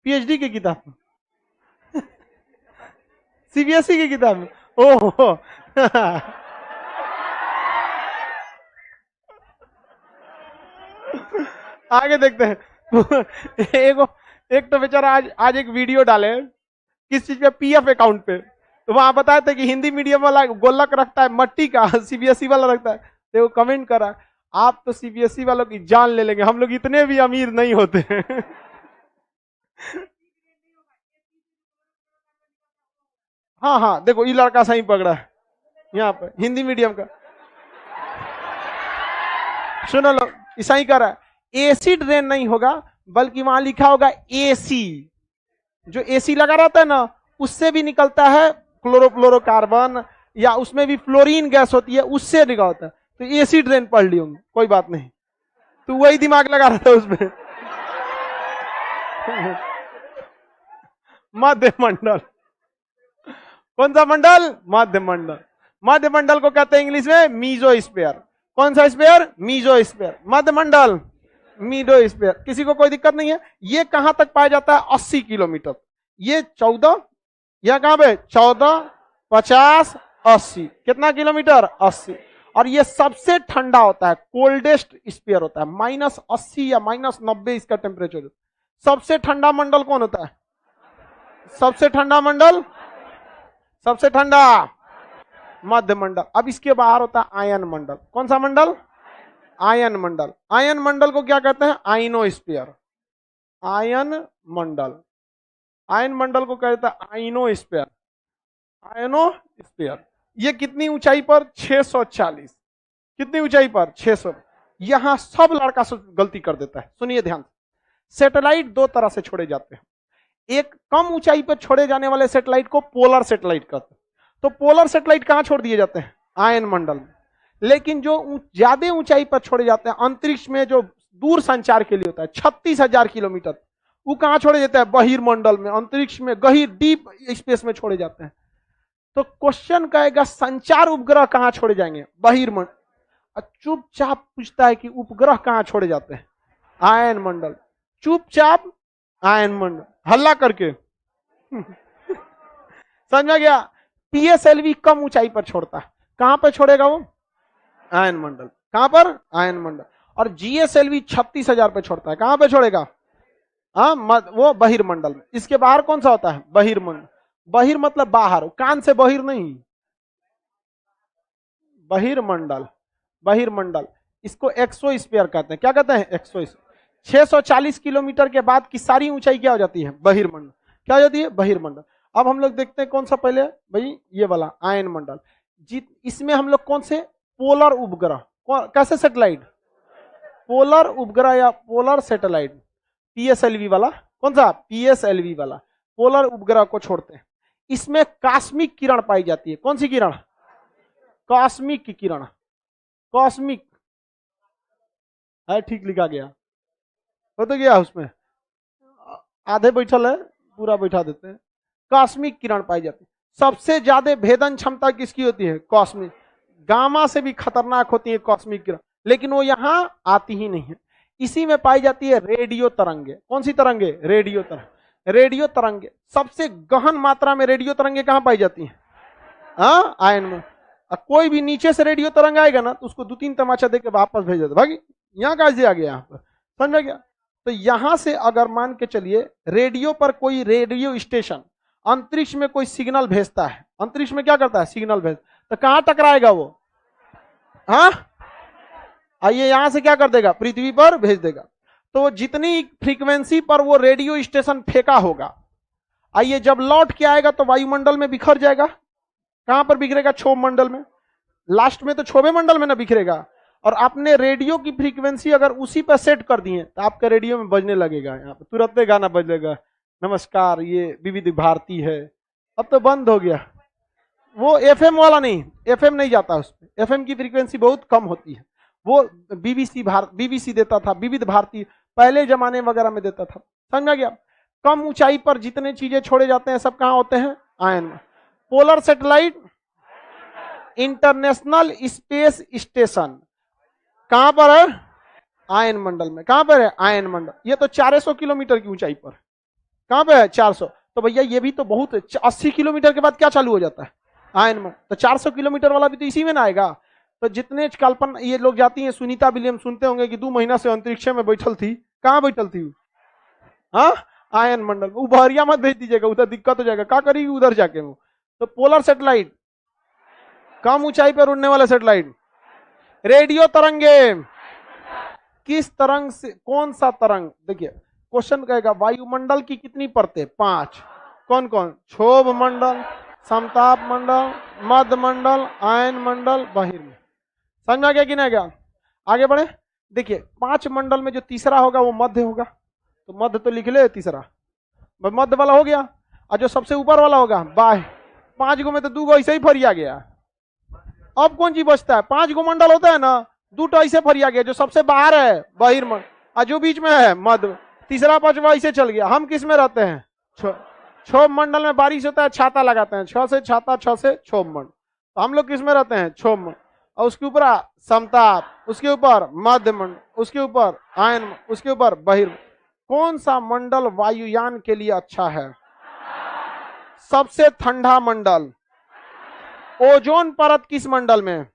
पीएचडी की किताब में? सीबीएसई की किताब में? ओह आगे देखते हैं। एक तो बेचारा आज एक वीडियो डाले किस चीज पे? पीएफ अकाउंट पे। तो वहां बताए थे कि हिंदी मीडियम वाला गोलक रखता है मट्टी का, सीबीएसई वाला रखता है। तो वो कमेंट करा, आप तो सीबीएसई वालों की जान ले लेंगे, हम लोग इतने भी अमीर नहीं होते। हाँ हाँ देखो ये लड़का सही पकड़ा है यहाँ पे, हिंदी मीडियम का। सुनो लो, ऐसा ही कर रहा है। एसिड रेन नहीं होगा, बल्कि वहां लिखा होगा एसी। जो एसी लगा रहता है ना, उससे भी निकलता है क्लोरोफ्लोरोकार्बन, या उसमें भी फ्लोरीन गैस होती है, उससे निकलता है। तो एसिड रेन पढ़ ली होंगे, कोई बात नहीं। तो वही दिमाग लगा रहा था उसमें। मध्य मंडल। कौन सा मंडल? मध्य मंडल। मध्य मंडल को कहते हैं इंग्लिश में मीजोस्फीयर। कौन सा स्फीयर? मीजोस्फीयर। मध्य मंडल, मीडोस्फीयर। किसी को कोई दिक्कत नहीं है? ये कहां तक पाया जाता है? 80 किलोमीटर। ये 14, यह कहां पे? 14, 50, 80। कितना किलोमीटर? 80। और ये सबसे ठंडा होता है, कोल्डेस्ट स्फीयर होता है। -80 या -90 इसका टेम्परेचर। सबसे ठंडा मंडल कौन होता है? सबसे ठंडा मंडल, सबसे ठंडा मध्य मंडल। अब इसके बाहर होता है आयन मंडल। कौन सा मंडल? आयन मंडल। आयन मंडल को क्या कहते हैं? आइनोस्फीयर। आयन मंडल, आयन मंडल को कहता है आइनोस्फीयर। आयनोस्फीयर ये कितनी ऊंचाई पर? 640। कितनी ऊंचाई पर? 600। यहां सब लड़का गलती कर देता है, सुनिए ध्यान से। सैटेलाइट दो तरह से छोड़े जाते हैं। एक कम ऊंचाई पर छोड़े जाने वाले सैटेलाइट को पोलर सैटेलाइट कहते हैं। तो पोलर सैटेलाइट कहां छोड़ दिए जाते हैं? आयन मंडल में। लेकिन जो ज्यादा ऊंचाई पर छोड़े जाते हैं, अंतरिक्ष में जो दूर संचार के लिए होता है 36,000 किलोमीटर, वो कहां छोड़े जाते हैं? बहिर्मंडल में, अंतरिक्ष में, गहीर डीप स्पेस में छोड़े जाते हैं। तो क्वेश्चन कहेगा संचार उपग्रह कहां छोड़े जाएंगे? बहिर्मंडल। चुपचाप पूछता है कि उपग्रह कहां छोड़े जाते हैं? आयन मंडल। चुपचाप आयन मंडल, हल्ला करके समझ में गया? पीएसएलवी कम ऊंचाई पर छोड़ता है, कहां पर छोड़ेगा वो? आयन मंडल। कहां पर? आयन मंडल। और जीएसएलवी 36,000 पे छोड़ता है, कहां पे छोड़ेगा? हाँ, वो बहिर्मंडल में। इसके बाहर कौन सा होता है? बहिर्मंडल। बहिर मतलब बाहर, कान से बहिर नहीं, बहिर्मंडल। बहिर्मंडल इसको एक्सोस्फीयर कहते हैं। क्या कहते हैं? एक्सोस्फीयर। 640 किलोमीटर के बाद की सारी ऊंचाई क्या हो जाती है? बहिर्मंडल। क्या हो जाती है? बहिर्मंडल। अब हम लोग देखते हैं कौन सा पहले भाई, ये वाला आयन मंडल। इसमें हम लोग कौन से? पोलर उपग्रह। कैसे सैटेलाइट? पोलर उपग्रह या पोलर सैटेलाइट, पीएसएलवी वाला। कौन सा? पीएसएलवी वाला पोलर उपग्रह को छोड़ते हैं। इसमें कॉस्मिक किरण पाई जाती है। कौन सी किरण? कॉस्मिक की किरण। कॉस्मिक है, ठीक लिखा गया हो तो गया, उसमें आधे बैठल है, पूरा बैठा देते हैं। कॉस्मिक किरण पाई जाती है। सबसे ज्यादा भेदन क्षमता किसकी होती है? कॉस्मिक। गामा से भी खतरनाक होती है कॉस्मिक किरण, लेकिन वो यहां आती ही नहीं है। इसी में पाई जाती है रेडियो तरंगे। कौन सी तरंगे? रेडियो तरंग। रेडियो तरंगे सबसे गहन मात्रा में रेडियो तरंगे कहां पाई जाती है? हाँ, आयन में। कोई भी नीचे से रेडियो तरंग आएगा ना, तो उसको 2-3 तमाचा देके वापस भेज देते, भागी यहाँ कैसे आ गया, यहाँ पर समझ में गया? तो यहां से अगर मान के चलिए रेडियो पर कोई रेडियो स्टेशन अंतरिक्ष में कोई सिग्नल भेजता है, अंतरिक्ष में क्या करता है? सिग्नल भेज, तो कहां टकराएगा वो? हाँ, आइए यहां से क्या कर देगा? पृथ्वी पर भेज देगा। तो जितनी फ्रीक्वेंसी पर वो रेडियो स्टेशन फेंका होगा, आइए जब लौट के आएगा तो वायुमंडल में बिखर जाएगा। कहां पर बिखरेगा? क्षोभ मंडल में। लास्ट में तो क्षोभे मंडल में ना बिखरेगा। और आपने रेडियो की फ्रीक्वेंसी अगर उसी पर सेट कर दिए तो आपके रेडियो में बजने लगेगा, यहाँ पे तुरंत गाना बजेगा, नमस्कार ये विविध भारती है। अब तो बंद हो गया वो, एफएम वाला नहीं, एफएम नहीं जाता उस पर, एफएम की फ्रीक्वेंसी बहुत कम होती है। वो बीबीसी देता था, विविध भारती पहले जमाने वगैरह में देता था। समझ में गया? कम ऊंचाई पर जितने चीजें छोड़े जाते हैं सब कहां होते हैं? आयन में। Polar satellite, international space station कहां पर है? आयन मंडल में। कहां पर है? आयन मंडल। ये तो 400 किलोमीटर की ऊंचाई पर। कहां पे है? 400। तो भैया ये भी तो बहुत, 80 किलोमीटर के बाद क्या चालू हो जाता है? आयन में। तो 400 किलोमीटर वाला भी तो इसी में ना आएगा। तो जितने कल्पना ये लोग जाती हैं, सुनीता विलियम सुनते होंगे कि 2 महीना से अंतरिक्ष में बैठल थी। कहां बैठल थी? हाँ, आयन मंडल। वो बहरिया मत भेज दीजिएगा, उधर दिक्कत हो जाएगा। क्या करेगी उधर जाके वो? तो पोलर सैटेलाइट, कम ऊंचाई पर उड़ने वाले सैटेलाइट। रेडियो तरंगे, किस तरंग से? कौन सा तरंग? देखिए क्वेश्चन कहेगा वायुमंडल की कितनी परतें? 5। कौन कौन? क्षोभ मंडल, समताप मंडल, मध्य मंडल, आयन मंडल, बहिर्मंडल। समझ में आ गया कि नहीं गया? आगे बढ़े। देखिए 5 मंडल में जो तीसरा होगा वो मध्य होगा, तो मध्य तो लिख ले तीसरा, मध्य वाला हो गया। और जो सबसे ऊपर वाला होगा बाह्य। 5 गो में तो 2 गो ऐसे ही फरिया गया। अब कौन चीज बचता है? 5 गो मंडल होता है ना, 2 तो ऐसे फरिया गया। जो सबसे बाहर है बहिर्मंडल, और जो बीच में है मध्य। तीसरा 5वां ऐसे चल गया। हम किस में रहते हैं? क्षोभ मंडल में बारिश होता है, छाता लगाते हैं, 6 से छाता, 6 से क्षोभ मंडल। तो हम लोग किस में रहते हैं? क्षोभ मंडल। और उसके ऊपर समताप, उसके ऊपर मध्य मंडल, उसके ऊपर आयन, उसके ऊपर बहिर्मंडल। कौन सा मंडल वायुयान के लिए अच्छा है? सबसे ठंडा मंडल। ओजोन परत किस मंडल में?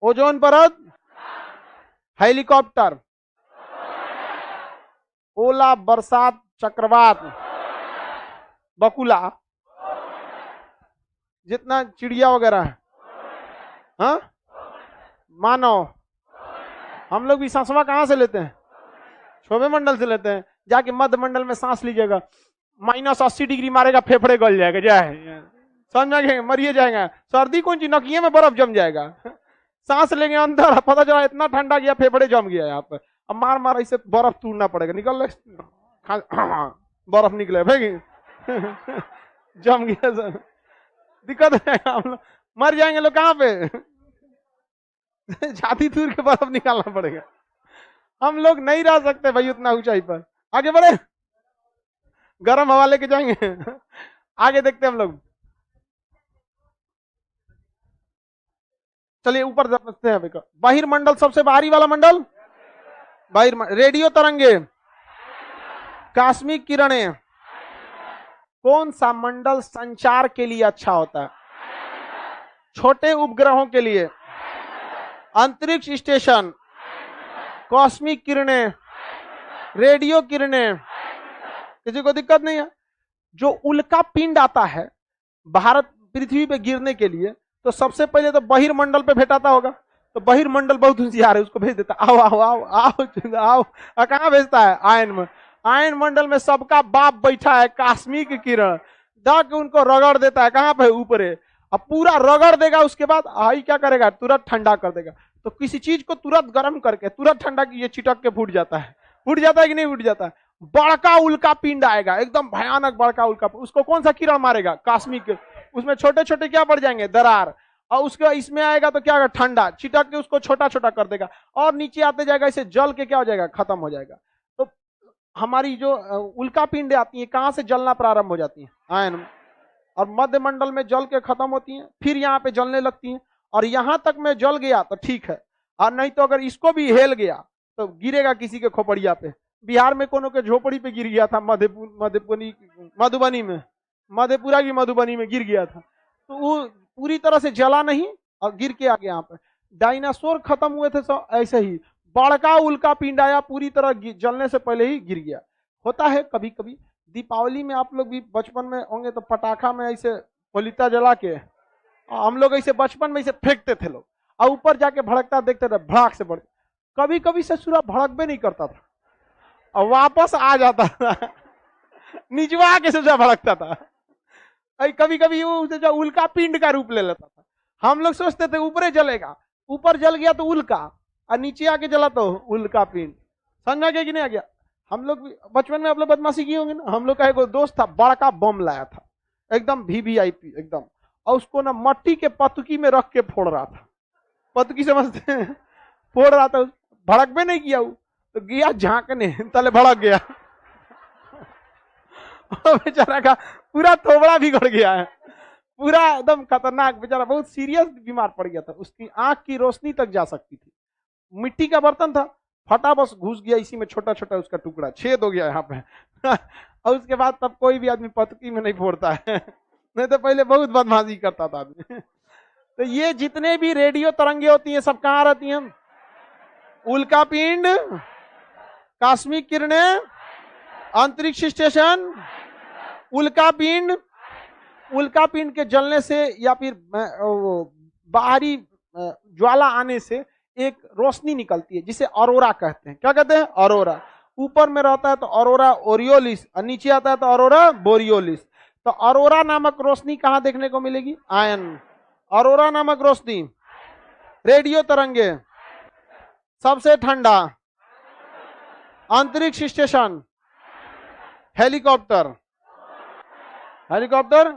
ओजोन परत। हेलीकॉप्टर, ओला, बरसात, चक्रवात, बकुला, जितना चिड़िया वगैरह है, हाँ, मानव। हम लोग भी सांसवा कहां से लेते हैं? क्षोभे मंडल से लेते हैं। जाके मध्य मंडल में सांस लीजिएगा, -80 डिग्री मारेगा, फेफड़े गल जाएगा, जाए समझ मरिए जाएगा। सर्दी कौन चीज, नकिए में बर्फ जम जाएगा। सांस लेंगे अंदर, पता चला इतना ठंडा गया, फेफड़े जम गया यहाँ पे। अब मार मार ऐसे बर्फ तोड़ना पड़ेगा, निकल बर्फ निकले भाई जम गया सर, दिक्कत है, हम लोग मर जाएंगे लोग कहाँ पे छाती तूर के बर्फ निकालना पड़ेगा। हम लोग नहीं रह सकते भाई उतना ऊंचाई पर। आगे बढ़े, गर्म हवा लेके जाएंगे आगे देखते हम लोग। चलिए ऊपर समझते हैं। बहिर्मंडल सबसे बाहरी वाला मंडल, रेडियो तरंगे, कॉस्मिक किरणें। कौन सा मंडल संचार के लिए अच्छा होता है? छोटे उपग्रहों के लिए, अंतरिक्ष स्टेशन, कॉस्मिक किरणें, रेडियो किरणें। किसी को दिक्कत नहीं है? जो उल्का पिंड आता है भारत पृथ्वी पे गिरने के लिए, तो सबसे पहले तो बहिर्मंडल पे भेटाता होगा। तो बहिर्मंडल बहुत होशियार है, उसको भेज देता, आओ आओ आओ आओ आओ। कहाँ भेजता है? आयन में। आयन मंडल में सबका बाप बैठा है, कॉस्मिक किरण, जाके उनको रगड़ देता है। कहाँ पे? ऊपरे। अब पूरा रगड़ देगा, उसके बाद आई क्या करेगा? तुरंत ठंडा कर देगा। तो किसी चीज को तुरंत गर्म करके तुरंत ठंडा की, ये चिटक के फूट जाता है। फूट जाता है कि नहीं फूट जाता है? बड़का उल्का पिंड आएगा, एकदम भयानक बड़का उल्का। उसको कौन सा किरण मारेगा? कॉस्मिक। उसमें छोटे छोटे क्या पड़ जाएंगे? दरार। और उसके इसमें आएगा तो क्या होगा? ठंडा, चिटक के उसको छोटा छोटा कर देगा, और नीचे आते जाएगा, इसे जल के क्या हो जाएगा? खत्म हो जाएगा। तो हमारी जो उल्का पिंड आती है, कहां से जलना प्रारंभ हो जाती है? आयन। और मध्य मंडल में जल के खत्म होती हैं, फिर यहाँ पे जलने लगती हैं। और यहां तक में जल गया तो ठीक है, और नहीं तो अगर इसको भी हेल गया तो गिरेगा किसी के खोपड़िया पे। बिहार में कोनो के झोपड़ी पे गिर गया था, मधुबनी में, मधेपुरा की मधुबनी में गिर गया था। तो वो पूरी तरह से जला नहीं और गिर के आ गया। यहाँ पे डायनासोर खत्म हुए थे, सब ऐसे ही बड़का उल्का पिंड आया, पूरी तरह जलने से पहले ही गिर गया। होता है कभी कभी। दीपावली में आप लोग भी बचपन में होंगे तो पटाखा में ऐसे पलीता जला के हम लोग ऐसे बचपन में ऐसे फेंकते थे लोग, और ऊपर जाके भड़कता देखते थे, भड़ाक से बढ़। कभी कभी से सूरा भड़क भी नहीं करता था और वापस आ जाता था निचवा के सूरा भड़कता था। कभी कभी वो उल्का पिंड का रूप ले लेता था। हम लोग सोचते थे ऊपर जलेगा, ऊपर जल गया तो उल्का, और नीचे आके जला तो उल्का पिंड। समझ गया कि नहीं आ गया? हम लोग बचपन में आप लोग बदमाशी किए होंगे ना। हम लोग का एक दोस्त था, बड़का बम लाया था, एकदम VVIP एकदम, और उसको ना मट्टी के पतुकी में रख के फोड़ रहा था। पतुकी समझते हैं? फोड़ रहा था, भड़क भी नहीं किया वो, तो गया झांकने, तले भड़क गया बेचारा का पूरा थोबड़ा बिगड़ गया है, पूरा एकदम खतरनाक। बेचारा बहुत सीरियस बीमार पड़ गया था, उसकी आंख की रोशनी तक जा सकती थी। मिट्टी का बर्तन था, फटा, बस घुस गया इसी में, छोटा छोटा उसका टुकड़ा छेद हो गया यहाँ पे और उसके बाद तब कोई भी आदमी पतकी में नहीं फोड़ता है नहीं तो पहले बहुत बदमाशी करता था आदमी तो ये जितने भी रेडियो तरंगे होती हैं सब कहाँ रहती हैं? उल्का पिंड, कॉस्मिक किरणें, अंतरिक्ष स्टेशन, उल्का पिंड। उल्का पिंड के जलने से या फिर बाहरी ज्वाला आने से एक रोशनी निकलती है जिसे ऑरोरा कहते हैं। क्या कहते हैं? ऑरोरा। ऊपर में रहता है तो ऑरोरा ओरियोलिस, और नीचे आता है तो ऑरोरा बोरियोलिस। तो ऑरोरा नामक रोशनी कहां देखने को मिलेगी? आयन। ऑरोरा नामक रोशनी, रेडियो तरंगे, सबसे ठंडा, अंतरिक्ष स्टेशन, हेलीकॉप्टर, हेलीकॉप्टर,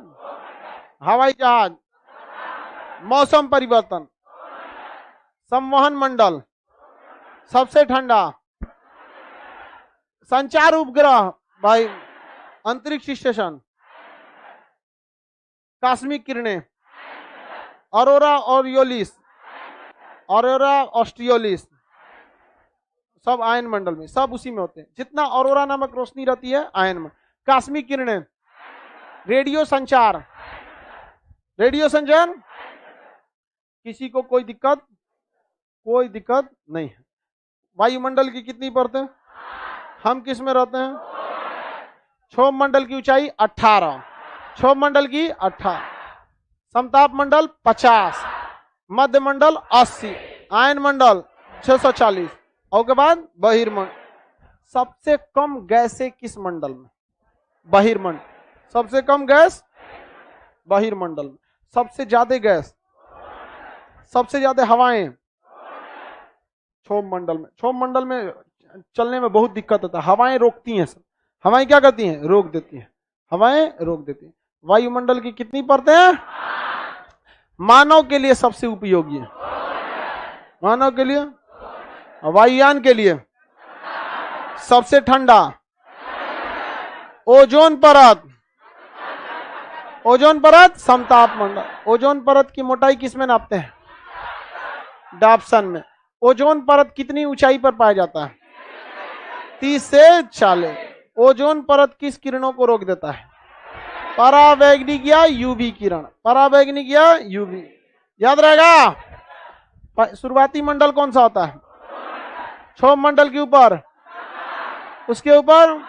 हवाई जहाज, मौसम परिवर्तन, संवहन मंडल, सबसे ठंडा, संचार उपग्रह भाई, अंतरिक्ष स्टेशन, कॉस्मिक किरणें, ऑरोरा ओरियोलिस, ऑरोरा ऑस्ट्रियोलिस, सब आयन मंडल में, सब उसी में होते हैं। जितना ऑरोरा नामक रोशनी रहती है आयन में। कॉस्मिक किरणें, रेडियो संचार, रेडियो संचार, किसी को कोई दिक्कत? कोई दिक्कत नहीं है। वायुमंडल की कितनी परतें हैं? हम किस में रहते हैं? क्षोभ मंडल की ऊंचाई 18, क्षोभ मंडल की 18, समताप मंडल 50, मध्य मंडल 80, आयन मंडल 640, और के बाद बहिर्मंडल। सबसे कम गैस है किस मंडल में? बहिर्मंडल। सबसे कम गैस बहिर्मंडल में। सबसे ज्यादा गैस, सबसे ज्यादा हवाएं क्षोभ मंडल में। क्षोभ मंडल में चलने में बहुत दिक्कत होता है, हवाएं रोकती हैं सब। हवाएं क्या करती हैं? रोक देती हैं, हवाएं रोक देती हैं। वायुमंडल की कितनी परतें हैं? मानव के लिए सबसे उपयोगी है, मानव के लिए। वायुयान के लिए सबसे ठंडा ओजोन परत, ओजोन परत समताप मंडल। ओजोन परत की मोटाई किसमें नापते हैं? डाप्सन में। ओजोन परत कितनी ऊंचाई पर पाया जाता है? 30 से 40। ओजोन परत किस किरणों को रोक देता है? परावैगनिक या यूवी किरण। परावैगनिक या यूवी, याद रहेगा। शुरुआती मंडल कौन सा होता है? क्षोभ मंडल के ऊपर, उसके ऊपर,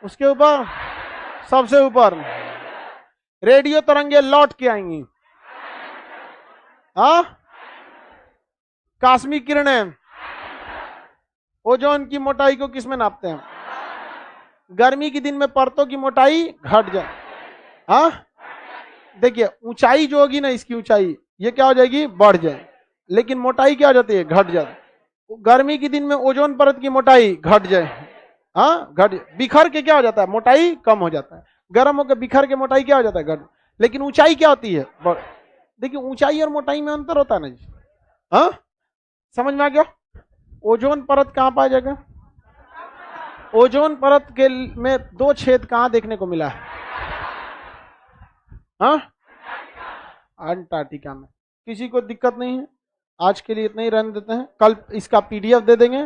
उसके ऊपर, सबसे ऊपर। रेडियो तरंगे लौट के आएंगी। हाँ, कास्मिक किरणें ओजोन की मोटाई को किस में नापते हैं? गर्मी के दिन में परतों की मोटाई घट जाए। हाँ, देखिए ऊंचाई जो होगी ना, इसकी ऊंचाई ये क्या हो जाएगी? बढ़ जाए, लेकिन मोटाई क्या हो जाती है? घट जाए। गर्मी के दिन में ओजोन परत की मोटाई घट जाए, हाँ घट, बिखर के क्या हो जाता है? मोटाई कम हो जाता है। गर्म होकर बिखर के मोटाई क्या हो जाता है? घट। लेकिन ऊंचाई क्या होती है? बढ़। देखिए ऊंचाई और मोटाई में अंतर होता है ना जी। हाँ, समझ में आ गया? ओजोन परत कहां पाया जाएगा? ओजोन परत के में 2 छेद कहां देखने को मिला है? हाँ, अंटार्कटिका में। किसी को दिक्कत नहीं है? आज के लिए इतना ही रहने देते हैं, कल इसका PDF दे देंगे।